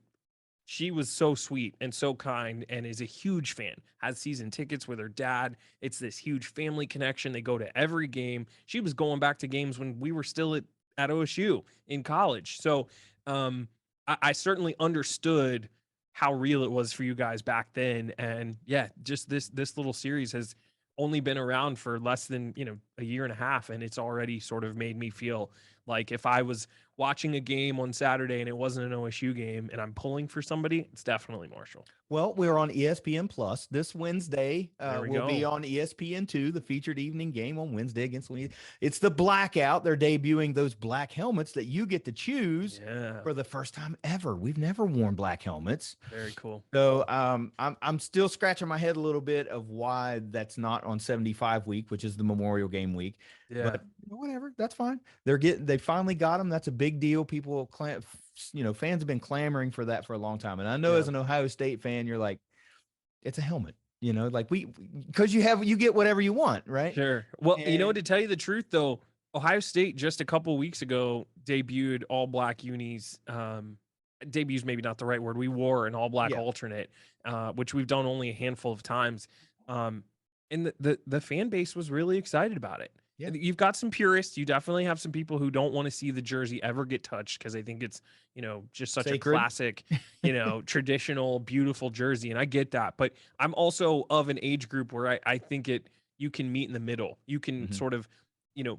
was so sweet and so kind, and is a huge fan, has season tickets with her dad. It's this huge family connection. They go to every game. She was going back to games when we were still at OSU in college. So I certainly understood how real it was for you guys back then. And yeah, just this little series has only been around for less than, a year and a half. And it's already sort of made me feel like if I was watching a game on Saturday and it wasn't an OSU game and I'm pulling for somebody, it's definitely Marshall. Well, we're on ESPN Plus this Wednesday. We'll be on ESPN2, the featured evening game on Wednesday against Louisiana. It's the blackout. They're debuting those black helmets that you get to choose for the first time ever. We've never worn black helmets. Very cool. So I'm still scratching my head a little bit of why that's not on 75 week, which is the Memorial Game week. Yeah. But whatever, that's fine. They finally got them. That's a big deal. People fans have been clamoring for that for a long time. And I know as an Ohio State fan, you're like, it's a helmet, like because you get whatever you want, right? Sure. Well, to tell you the truth though, Ohio State just a couple weeks ago debuted all black unis. Debuts maybe not the right word. We wore an all black alternate, which we've done only a handful of times. And the fan base was really excited about it. Yeah. You've got some purists. You definitely have some people who don't want to see the jersey ever get touched because they think it's, just such sacred. A classic, traditional, beautiful jersey. And I get that. But I'm also of an age group where I think you can meet in the middle. You can sort of,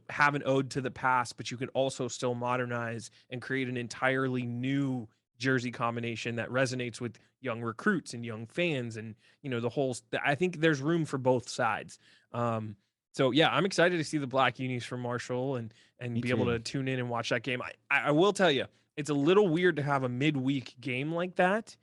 have an ode to the past, but you can also still modernize and create an entirely new jersey combination that resonates with young recruits and young fans. And, I think there's room for both sides. So yeah, I'm excited to see the black unis from Marshall and Me be able too. to tune in and watch that game. I will tell you, it's a little weird to have a midweek game like that,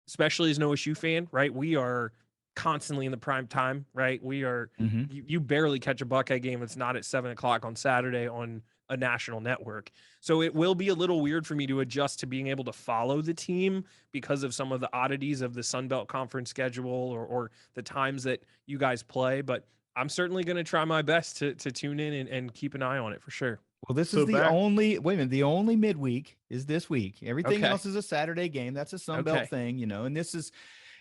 especially as an OSU fan, right? We are constantly in the prime time, right? We are Mhm. you barely catch a Buckeye game that's not at 7 o'clock on Saturday on a national network. So it will be a little weird for me to adjust to being able to follow the team because of some of the oddities of the Sun Belt Conference schedule or the times that you guys play. But I'm certainly going to try my best to tune in and keep an eye on it for sure. Well, this is So the back, only wait a minute. The only midweek is this week. Everything Okay. else is a Saturday game. That's a Sun Belt Okay. thing, and this is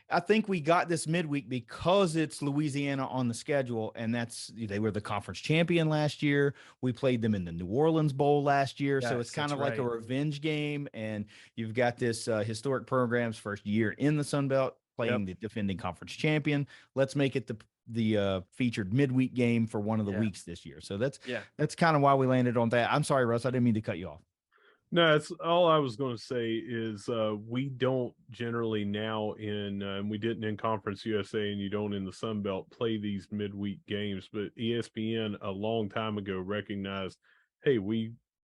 I think we got this midweek because it's Louisiana on the schedule, and they were the conference champion last year. We played them in the New Orleans Bowl last year, so it's Yes, kind that's of like a right. revenge game. And you've got this historic program's first year in the Sun Belt Yep. playing the defending conference champion. Let's make it the featured midweek game for one of the Yeah. weeks this year. So Yeah. that's kind of why we landed on that. I'm sorry, Russ, I didn't mean to cut you off. no, it's all I was going to say is we don't generally now and we didn't in Conference USA, and you don't in the Sun Belt play these midweek games. But ESPN a long time ago recognized, hey,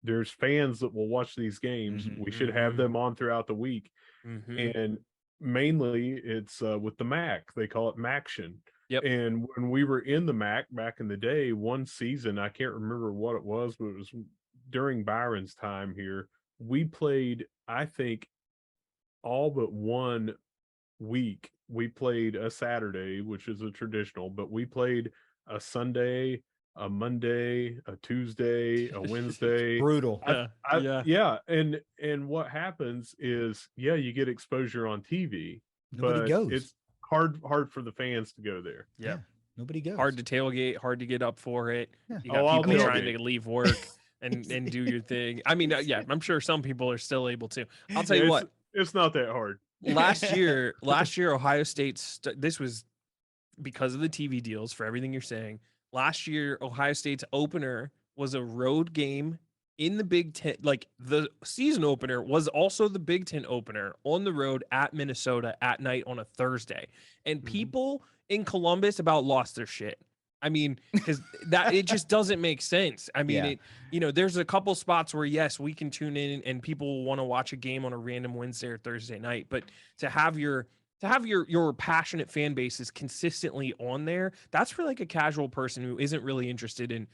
there's fans that will watch these games. Mhm. We should have them on throughout the week, Mm-hmm. and mainly it's with the MAC. They call it MACtion. Yep. And when we were in the MAC back in the day, one season, I can't remember what it was, but it was during Byron's time here. We played, I think, all but one week. We played a Saturday, which is a traditional, but we played a Sunday, a Monday, a Tuesday, a Wednesday. Brutal. Yeah. Yeah, and what happens is, yeah, you get exposure on TV, Nobody but goes. it's hard for the fans to go there. Yeah. Nobody goes. Hard to tailgate, hard to get up for it. Yeah. You got I'll people tailgate. trying to leave work and do your thing. I mean, yeah, I'm sure some people are still able to. I'll tell you what. It's not that hard. Last year, Ohio State. This was because of the TV deals for everything you're saying. Last year, Ohio State's opener was a road game in the Big Ten. Like the season opener was also the Big Ten opener on the road at Minnesota at night on a Thursday. And people in Columbus about lost their shit. I mean, because that it just doesn't make sense. I mean, Yeah. there's a couple spots where yes, we can tune in and people want to watch a game on a random Wednesday or Thursday night, but to have your passionate fan bases consistently on there, that's for like a casual person who isn't really interested in,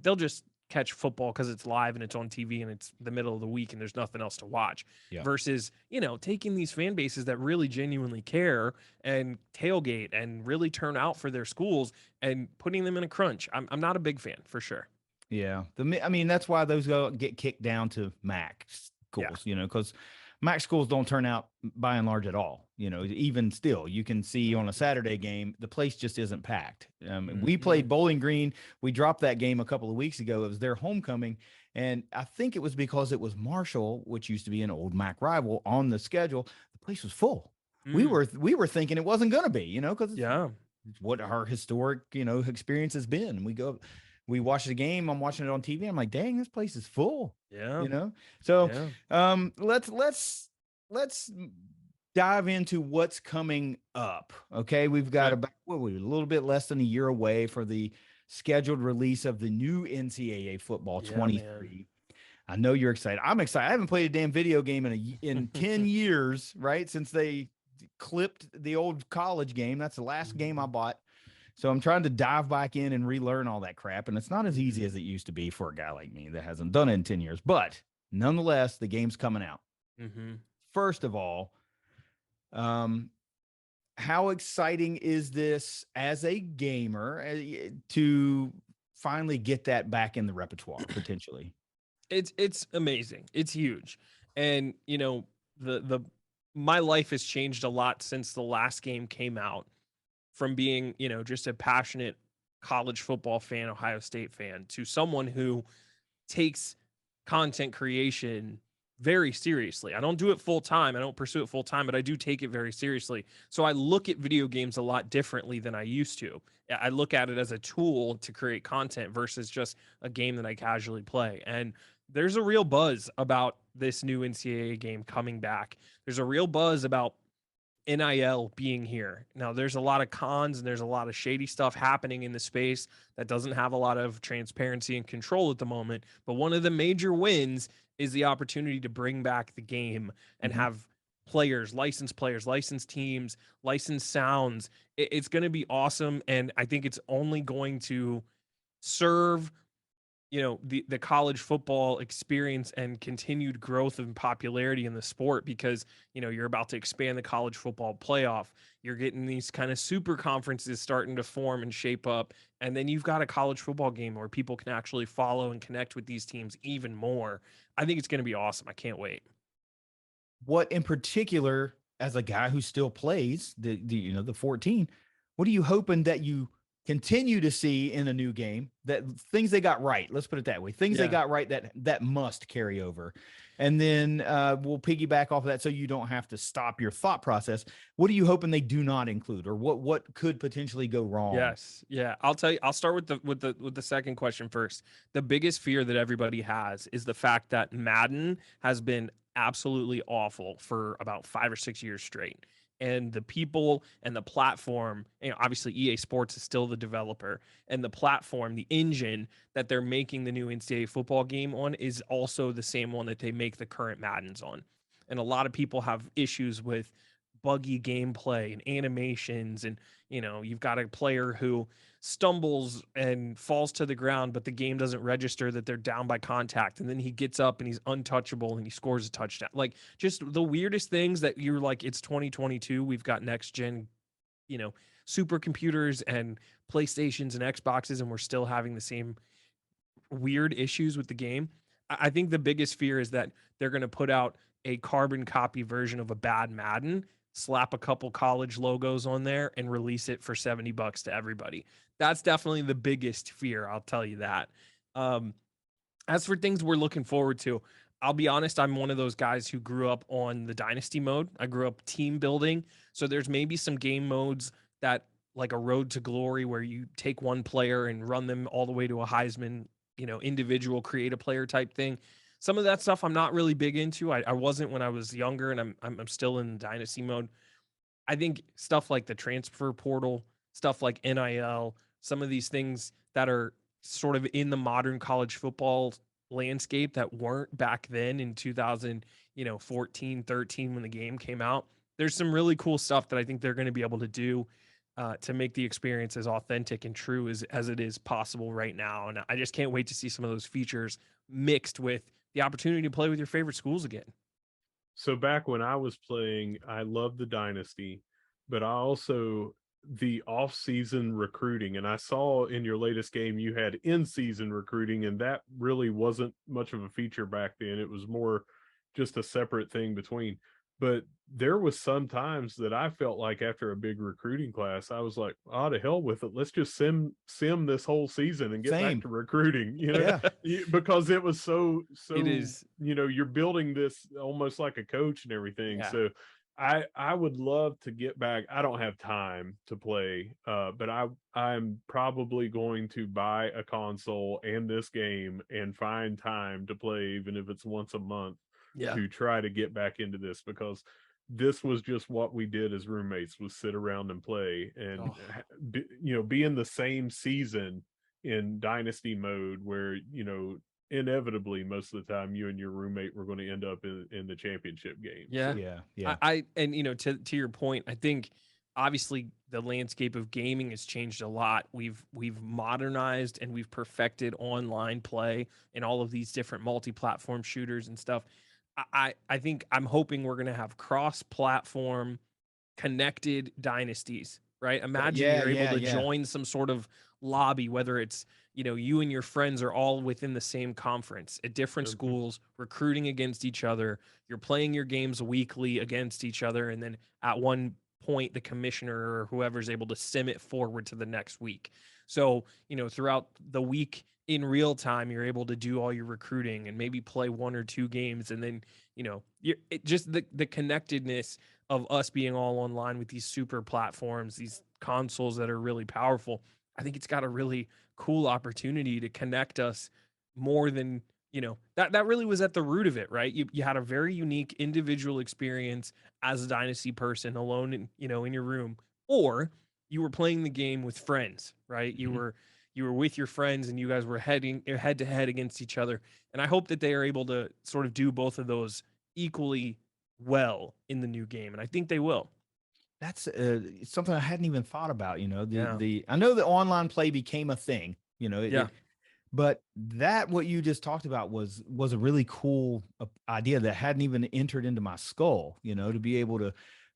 they'll just catch football because it's live and it's on TV and it's the middle of the week and there's nothing else to watch. Yeah. Versus, taking these fan bases that really genuinely care and tailgate and really turn out for their schools and putting them in a crunch. I'm not a big fan for sure. Yeah. I mean, that's why those get kicked down to MAC schools, because MAC schools don't turn out by and large at all. Even still, you can see on a Saturday game, the place just isn't packed. We played Bowling Green. We dropped that game a couple of weeks ago. It was their homecoming. And I think it was because it was Marshall, which used to be an old MAC rival, on the schedule. The place was full. We were thinking it wasn't going to be, because it's what our historic, experience has been. And we watch the game. I'm watching it on TV. I'm like, dang, this place is full. Yeah. So let's dive into what's coming up. Okay. We've got about a little bit less than a year away for the scheduled release of the new NCAA football 23. Man. I know you're excited. I'm excited. I haven't played a damn video game in 10 years, right? Since they clipped the old college game. That's the last game I bought. So I'm trying to dive back in and relearn all that crap. And it's not as easy as it used to be for a guy like me that hasn't done it in 10 years. But nonetheless, the game's coming out. First of all, how exciting is this as a gamer to finally get that back in the repertoire potentially? It's amazing. It's huge. And, my life has changed a lot since the last game came out. From being, just a passionate college football fan, Ohio State fan, to someone who takes content creation very seriously. I don't do it full time. I don't pursue it full time, but I do take it very seriously. So I look at video games a lot differently than I used to. I look at it as a tool to create content versus just a game that I casually play. And there's a real buzz about this new NCAA game coming back. There's a real buzz about NIL being here. Now, there's a lot of cons and there's a lot of shady stuff happening in the space that doesn't have a lot of transparency and control at the moment. But one of the major wins is the opportunity to bring back the game and have players, licensed teams, licensed sounds. It's going to be awesome. And I think it's only going to serve the college football experience and continued growth and popularity in the sport, because you're about to expand the college football playoff. You're getting these kind of super conferences starting to form and shape up, and then you've got a college football game where people can actually follow and connect with these teams even more. I think it's going to be awesome. I can't wait. What in particular, as a guy who still plays the 14, what are you hoping that you continue to see in a new game, that things they got right? Let's put it that way. Things they got right that must carry over. And then we'll piggyback off of that so you don't have to stop your thought process. What are you hoping they do not include, or what could potentially go wrong? Yes. Yeah. I'll tell you, I'll start with the second question first. The biggest fear that everybody has is the fact that Madden has been absolutely awful for about 5 or 6 years straight. And the people and the platform, obviously EA Sports is still the developer, and the platform, the engine that they're making the new NCAA football game on is also the same one that they make the current Maddens on. And a lot of people have issues with buggy gameplay and animations, and you've got a player who stumbles and falls to the ground, but the game doesn't register that they're down by contact, and then he gets up and he's untouchable and he scores a touchdown. Like, just the weirdest things that you're like, it's 2022, we've got next gen supercomputers and PlayStations and Xboxes, and we're still having the same weird issues with the game. I think the biggest fear is that they're going to put out a carbon copy version of a bad Madden, slap a couple college logos on there, and release it for $70 to everybody. That's definitely the biggest fear, I'll tell you that. As for things we're looking forward to, I'll be honest, I'm one of those guys who grew up on the dynasty mode. I grew up team building. So there's maybe some game modes that, like a Road to Glory, where you take one player and run them all the way to a Heisman, individual create a player type thing. Some of that stuff I'm not really big into. I wasn't when I was younger, and I'm still in dynasty mode. I think stuff like the transfer portal, stuff like NIL, some of these things that are sort of in the modern college football landscape that weren't back then in 2014, 13 when the game came out. There's some really cool stuff that I think they're going to be able to do to make the experience as authentic and true as it is possible right now. And I just can't wait to see some of those features mixed with the opportunity to play with your favorite schools again. So back when I was playing, I loved the Dynasty, but I also the off-season recruiting, and I saw in your latest game you had in-season recruiting, and that really wasn't much of a feature back then. It was more just a separate thing between. But there was some times that I felt like after a big recruiting class, I was like, "Oh, to hell with it. Let's just sim this whole season and get back to recruiting." Because it was so. It is. You're building this almost like a coach and everything. Yeah. So I would love to get back. I don't have time to play, but I'm probably going to buy a console and this game and find time to play, even if it's once a month. Yeah. To try to get back into this, because this was just what we did as roommates, was sit around and play, and be in the same season in dynasty mode where inevitably most of the time you and your roommate were going to end up in the championship game. Yeah. To your point, I think obviously the landscape of gaming has changed a lot. We've modernized and we've perfected online play and all of these different multi-platform shooters and stuff. I think I'm hoping we're going to have cross-platform connected dynasties, right? Imagine you're able to join some sort of lobby, whether it's, you and your friends are all within the same conference at different schools, recruiting against each other. You're playing your games weekly against each other. And then at one point, the commissioner or whoever's able to sim it forward to the next week. So, throughout the week, in real time, you're able to do all your recruiting and maybe play one or two games. And then, just the connectedness of us being all online with these super platforms, these consoles that are really powerful. I think it's got a really cool opportunity to connect us more than, that really was at the root of it, right? You had a very unique individual experience as a Dynasty person alone in your room, or you were playing the game with friends, right? You were with your friends and you guys were heading head to head against each other. And I hope that they are able to sort of do both of those equally well in the new game. And I think they will. That's something I hadn't even thought about. Yeah. I know the online play became a thing. Yeah. But what you just talked about was a really cool idea that hadn't even entered into my skull. To be able to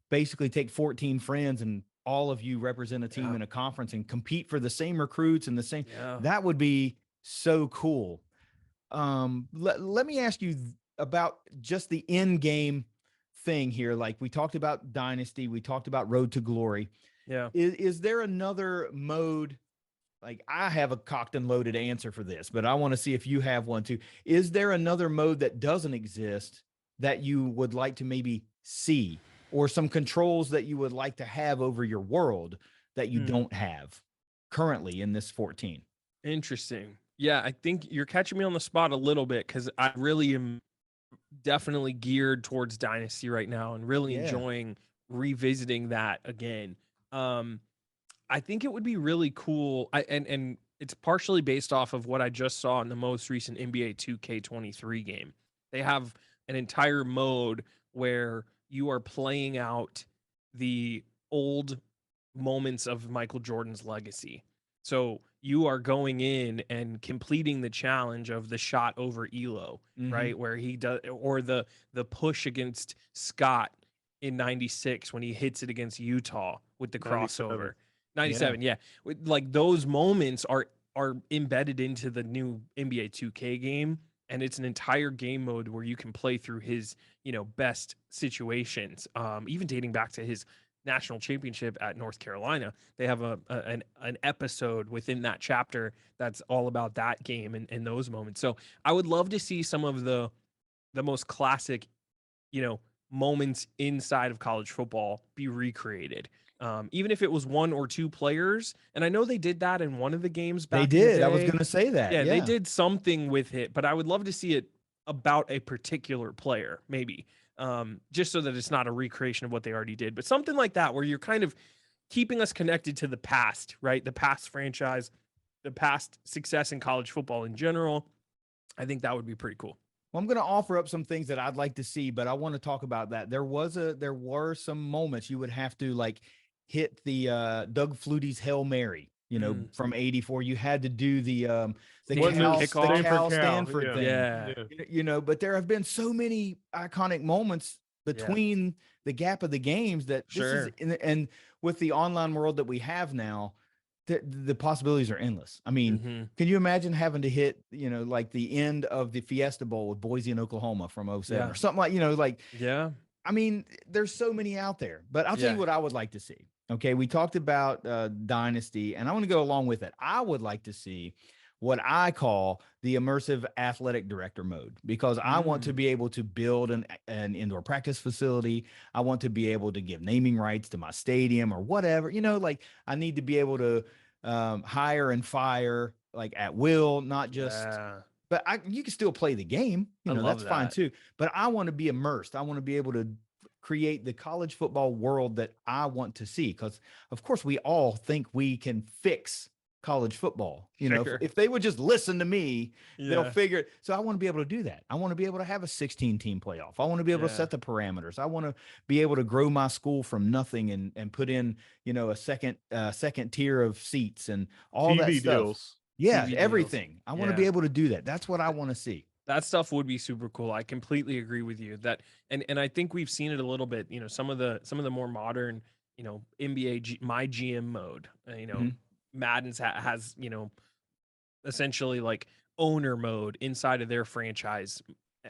basically take 14 friends and all of you represent a team in a conference and compete for the same recruits and the same. That would be so cool. Let me ask you about just the end game thing here. Like we talked about Dynasty, we talked about Road to Glory. Yeah. Is there another mode? Like I have a cocked and loaded answer for this, but I want to see if you have one too. Is there another mode that doesn't exist that you would like to maybe see, or some controls that you would like to have over your world that you don't have currently in this 14? Interesting. Yeah, I think you're catching me on the spot a little bit because I really am definitely geared towards Dynasty right now and really enjoying revisiting that again. I think it would be really cool. And it's partially based off of what I just saw in the most recent NBA 2K23 game. They have an entire mode where you are playing out the old moments of Michael Jordan's legacy. So you are going in and completing the challenge of the shot over Elo, right? Where he does, or the push against Scott in 96 when he hits it against Utah with the crossover. 97, yeah. Like those moments are embedded into the new NBA 2K game, and it's an entire game mode where you can play through his, best situations. Even dating back to his national championship at North Carolina, they have an episode within that chapter that's all about that game and those moments. So I would love to see some of the most classic, moments inside of college football be recreated. Even if it was one or two players, and I know they did that in one of the games back. They did. In the I was day. going to say that. Yeah, they did something with it, but I would love to see it about a particular player, maybe, just so that it's not a recreation of what they already did, but something like that, where you're kind of keeping us connected to the past, right? The past franchise, the past success in college football in general. I think that would be pretty cool. Well, I'm going to offer up some things that I'd like to see, but I want to talk about that. There were some moments you would have to like hit the Doug Flutie's Hail Mary, from 84. You had to do the Cal Stanford thing. Yeah. But there have been so many iconic moments between the gap of the games that this is, and with the online world that we have now, the possibilities are endless. I mean, can you imagine having to hit, like the end of the Fiesta Bowl with Boise and Oklahoma from 07 or something like, I mean, there's so many out there, but I'll tell you what I would like to see. Okay. We talked about Dynasty, and I want to go along with it. I would like to see what I call the immersive athletic director mode, because I want to be able to build an indoor practice facility. I want to be able to give naming rights to my stadium or whatever, like I need to be able to hire and fire like at will, not just, but you can still play the game, that's fine too. But I want to be immersed. I want to be able to create the college football world that I want to see. Because of course we all think we can fix college football. If they would just listen to me, they'll figure it. So I want to be able to do that. I want to be able to have a 16-team playoff. I want to be able to set the parameters. I want to be able to grow my school from nothing and put in, a second tier of seats and all TV that stuff. Deals. Yeah, TV everything. deals. I want to be able to do that. That's what I want to see. That stuff would be super cool. I completely agree with you that, and I think we've seen it a little bit, some of the more modern, NBA, my GM mode, Madden's has, essentially like owner mode inside of their franchise.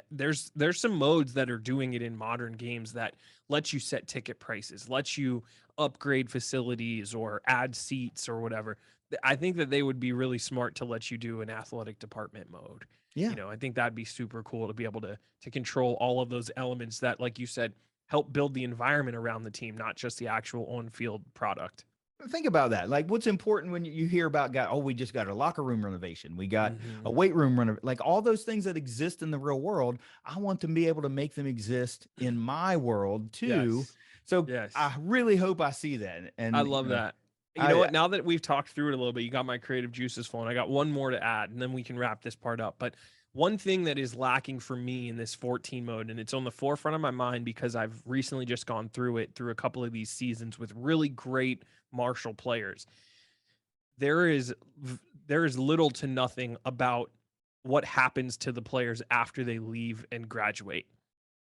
There's some modes that are doing it in modern games that lets you set ticket prices, lets you upgrade facilities or add seats or whatever. I think that they would be really smart to let you do an athletic department mode. Yeah. I think that'd be super cool to be able to control all of those elements that, like you said, help build the environment around the team, not just the actual on-field product. Think about that. Like, what's important when you hear about we just got a locker room renovation. We got a weight room renovation. Like all those things that exist in the real world, I want to be able to make them exist in my world too. Yes. So Yes. I really hope I see that. And I love that. You know what? Now that we've talked through it a little bit, you got my creative juices flowing. I got one more to add, and then we can wrap this part up. But one thing that is lacking for me in this 14 mode, and it's on the forefront of my mind because I've recently just gone through a couple of these seasons with really great Marshall players. There is little to nothing about what happens to the players after they leave and graduate.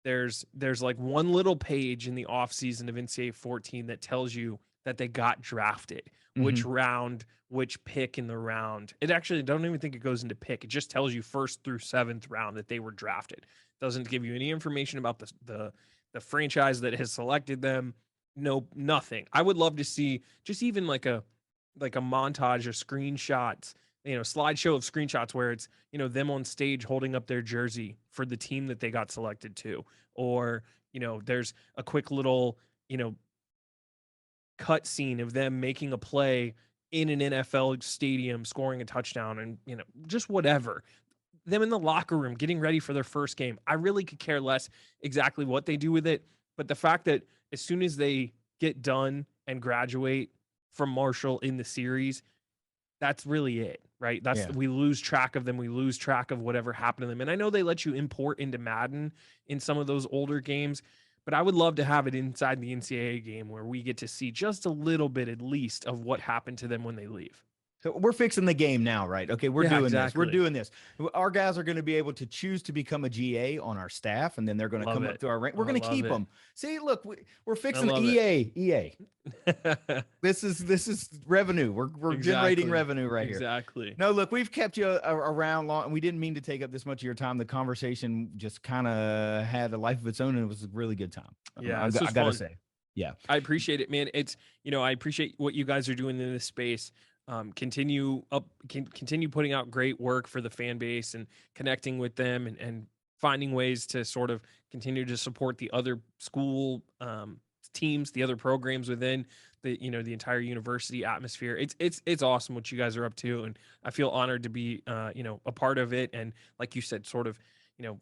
There's like one little page in the off season of NCAA 14 that tells you that they got drafted, which round, which pick in the round. It actually, I don't even think it goes into pick. It just tells you 1st through 7th round that they were drafted. Doesn't give you any information about the franchise that has selected them. No, nothing. I would love to see just even like a montage of screenshots, slideshow of screenshots where it's, them on stage holding up their jersey for the team that they got selected to, or, there's a quick little, cut scene of them making a play in an NFL stadium, scoring a touchdown, and, just whatever. Them in the locker room getting ready for their first game. I really could care less exactly what they do with it, but the fact that as soon as they get done and graduate from Marshall in the series, that's really it, right? We lose track of them. We lose track of whatever happened to them. And I know they let you import into Madden in some of those older games, but I would love to have it inside the NCAA game where we get to see just a little bit at least of what happened to them when they leave. So we're fixing the game now, right? Okay, we're doing this. We're doing this. Our guys are going to be able to choose to become a GA on our staff, and then they're going to come up through our rank. We're going to keep them. See, look, we're fixing EA. This is revenue. We're generating revenue right here. Exactly. No, look, we've kept you around long, and we didn't mean to take up this much of your time. The conversation just kind of had a life of its own, and it was a really good time. Yeah, I got to say. Yeah, I appreciate it, man. It's, I appreciate what you guys are doing in this space. Continue putting out great work for the fan base and connecting with them and finding ways to sort of continue to support the other school teams, the other programs within the, the entire university atmosphere. It's awesome what you guys are up to. And I feel honored to be, a part of it. And like you said, sort of,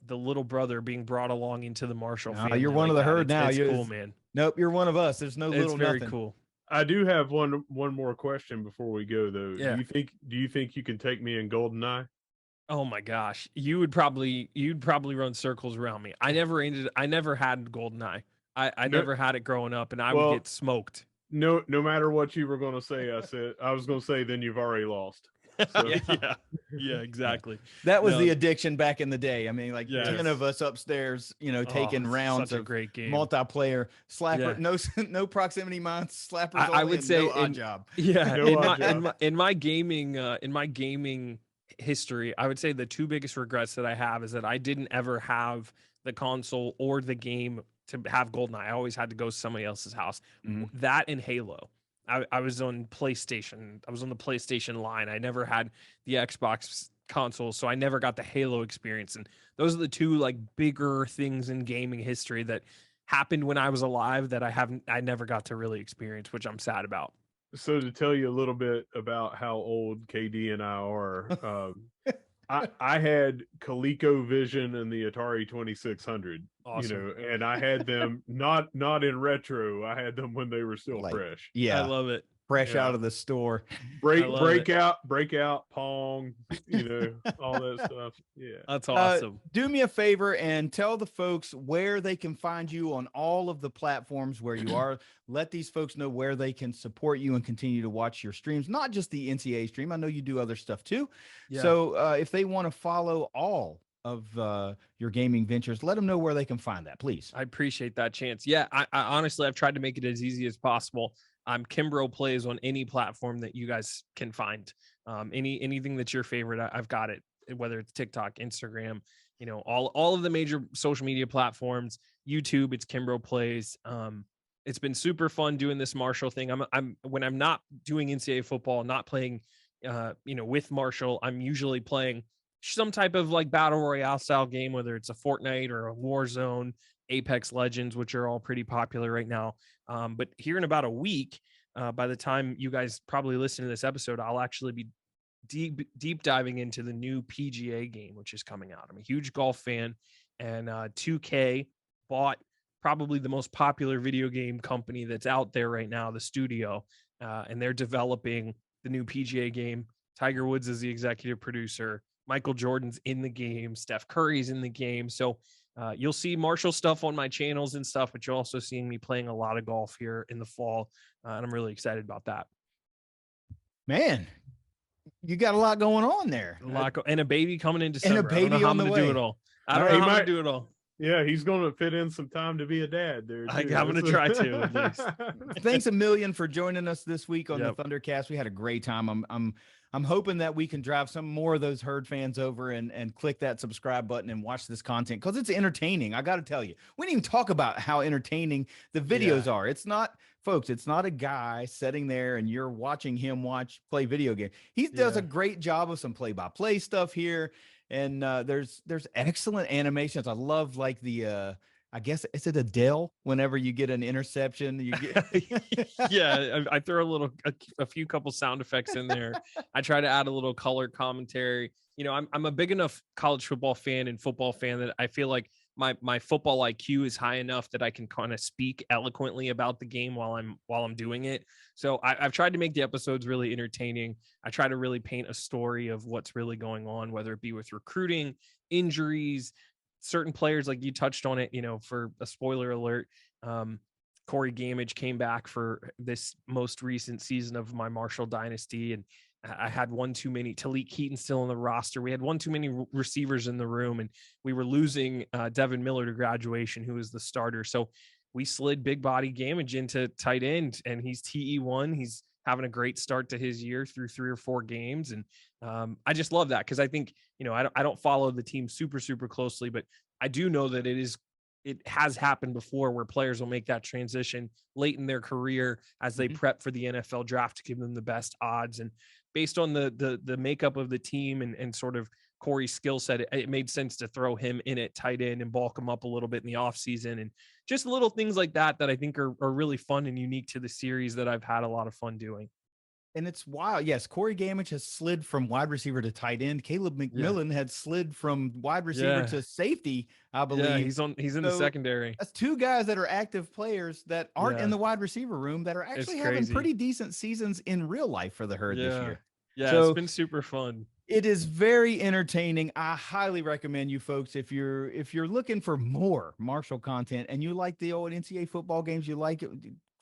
the little brother being brought along into the Marshall family. You're one of the herd now. It's cool, man. Nope. You're one of us. There's no little very nothing. Cool. I do have one more question before we go though. Yeah. Do you think you can take me in GoldenEye? Oh my gosh. You'd probably run circles around me. I never had GoldenEye. I never had it growing up, and I would get smoked. No matter what you were gonna say, I was gonna say then you've already lost. So. Yeah, exactly. That was the addiction back in the day. I mean, like 10 of us upstairs, taking rounds of great game. Multiplayer slapper, no proximity mines, slappers. I would say no odd job. Yeah, in my gaming history, I would say the two biggest regrets that I have is that I didn't ever have the console or the game to have GoldenEye. I always had to go to somebody else's house. That and Halo. I was on PlayStation. I was on the PlayStation line. I never had the Xbox console, so I never got the Halo experience. And those are the two like bigger things in gaming history that happened when I was alive that I never got to really experience, which I'm sad about. So to tell you a little bit about how old KD and I are, I had ColecoVision and the Atari 2600. Awesome. And I had them not in retro. I had them when they were still fresh. Yeah, I love it. Fresh out of the store. Breakout, Pong, all that stuff. Yeah, that's awesome. Do me a favor and tell the folks where they can find you on all of the platforms where you are. Let these folks know where they can support you and continue to watch your streams, not just the NCAA stream. I know you do other stuff too. Yeah. So if they want to follow all of your gaming ventures, let them know where they can find that, please. I appreciate that chance. Yeah, I honestly, I've tried to make it as easy as possible. I'm Kimbroplays on any platform that you guys can find. Anything that's your favorite, I've got it. Whether it's TikTok, Instagram, all of the major social media platforms. YouTube, it's Kimbroplays. It's been super fun doing this Marshall thing. When I'm not doing NCAA football, not playing, with Marshall, I'm usually playing some type of like battle royale style game, whether it's a Fortnite or a Warzone, Apex Legends, which are all pretty popular right now. But here in about a week, by the time you guys probably listen to this episode, I'll actually be deep diving into the new PGA game, which is coming out. I'm a huge golf fan, and 2K bought probably the most popular video game company that's out there right now, the studio, and they're developing the new PGA game. Tiger Woods is the executive producer. Michael Jordan's in the game. Steph Curry's in the game. So you'll see Marshall stuff on my channels and stuff, but you're also seeing me playing a lot of golf here in the fall, and I'm really excited about that. Man, you got a lot going on there. And a baby coming in December. And a baby on the way. Do it all. I don't know how to do it all. Yeah, he's going to fit in some time to be a dad there. I'm going to try to, at least. Thanks a million for joining us this week on the ThunderCast. We had a great time. I'm hoping that we can drive some more of those Herd fans over and click that subscribe button and watch this content, because it's entertaining. I got to tell you, we didn't even talk about how entertaining the videos are. It's not, folks, it's not a guy sitting there and you're watching him play video game. He does a great job of some play-by-play stuff here. And there's excellent animations. I love like the I guess, is it a Dell? Whenever you get an interception, you get yeah. I throw a few couple sound effects in there. I try to add a little color commentary. You know, I'm a big enough college football fan and football fan that I feel like my football IQ is high enough that I can kind of speak eloquently about the game while I'm doing it. So I've tried to make the episodes really entertaining. I try to really paint a story of what's really going on, whether it be with recruiting, injuries, certain players, like you touched on it, you know, for a spoiler alert, Corey Gamage came back for this most recent season of my Marshall Dynasty. And I had one too many. Talik Keaton still on the roster. We had one too many receivers in the room, and we were losing Devin Miller to graduation, who was the starter. So we slid big body Gamage into tight end, and he's TE1. He's having a great start to his year through 3 or 4 games. And I just love that, because I think, you know, I don't follow the team super closely, but I do know that it has happened before where players will make that transition late in their career as they prep for the NFL draft to give them the best odds. And based on the makeup of the team and sort of Corey's skill set, it made sense to throw him in at tight end and bulk him up a little bit in the offseason. And just little things like that I think are really fun and unique to the series that I've had a lot of fun doing. And it's wild. Yes, Corey Gamage has slid from wide receiver to tight end. Caleb McMillan had slid from wide receiver to safety, I believe. Yeah, he's in the secondary. That's 2 guys that are active players that aren't in the wide receiver room that are actually having pretty decent seasons in real life for the Herd this year. Yeah, so, it's been super fun. It is very entertaining. I highly recommend you folks, if you're looking for more Marshall content and you like the old NCAA football games, you like it,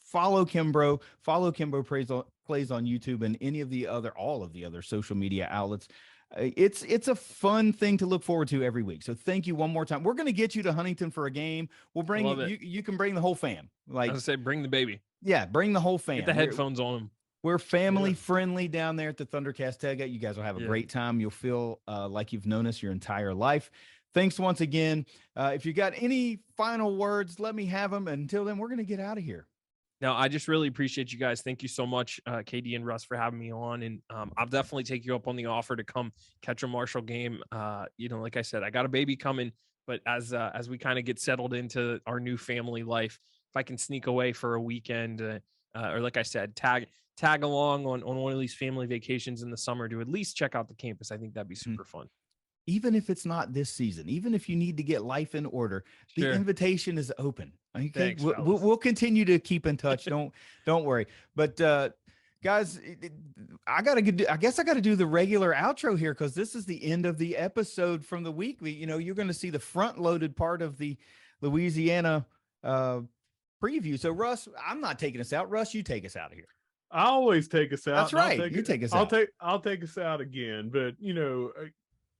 follow Kimbro, plays on YouTube and all of the other social media outlets. It's a fun thing to look forward to every week. So thank you one more time. We're going to get you to Huntington for a game. We'll bring you can bring the whole fam. Like I say, bring the baby. Yeah, bring the whole fam. Get the headphones on them. We're family friendly down there at the ThunderCast tailgate. You guys will have a great time. You'll feel like you've known us your entire life. Thanks once again. If you got any final words, let me have them. Until then, we're going to get out of here. No, I just really appreciate you guys. Thank you so much, KD and Russ, for having me on. And I'll definitely take you up on the offer to come catch a Marshall game. You know, like I said, I got a baby coming, but as we kind of get settled into our new family life, if I can sneak away for a weekend, or like I said, tag along on one of these family vacations in the summer to at least check out the campus, I think that'd be super fun. Even if it's not this season, even if you need to get life in order, the invitation is open. Okay, thanks, we'll continue to keep in touch. Don't worry. But guys, I guess I got to do the regular outro here, because this is the end of the episode from the week. You're going to see the front loaded part of the Louisiana preview. So Russ, I'm not taking us out. Russ, you take us out of here. I always take us out. That's right. You take us out. I'll take us out again. But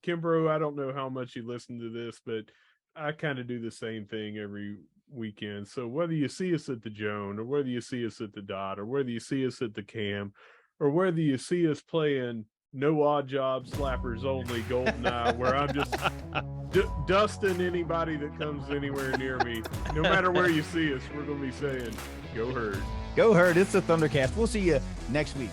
Kimbro, I don't know how much you listen to this, but I kind of do the same thing every weekend. So whether you see us at the Joan, or whether you see us at the Dot, or whether you see us at the Cam, or whether you see us playing No Odd Job Slappers Only GoldenEye, where I'm just dusting anybody that comes anywhere near me, no matter where you see us, we're going to be saying, go Herd. Go Herd. It's the ThunderCast. We'll see you next week.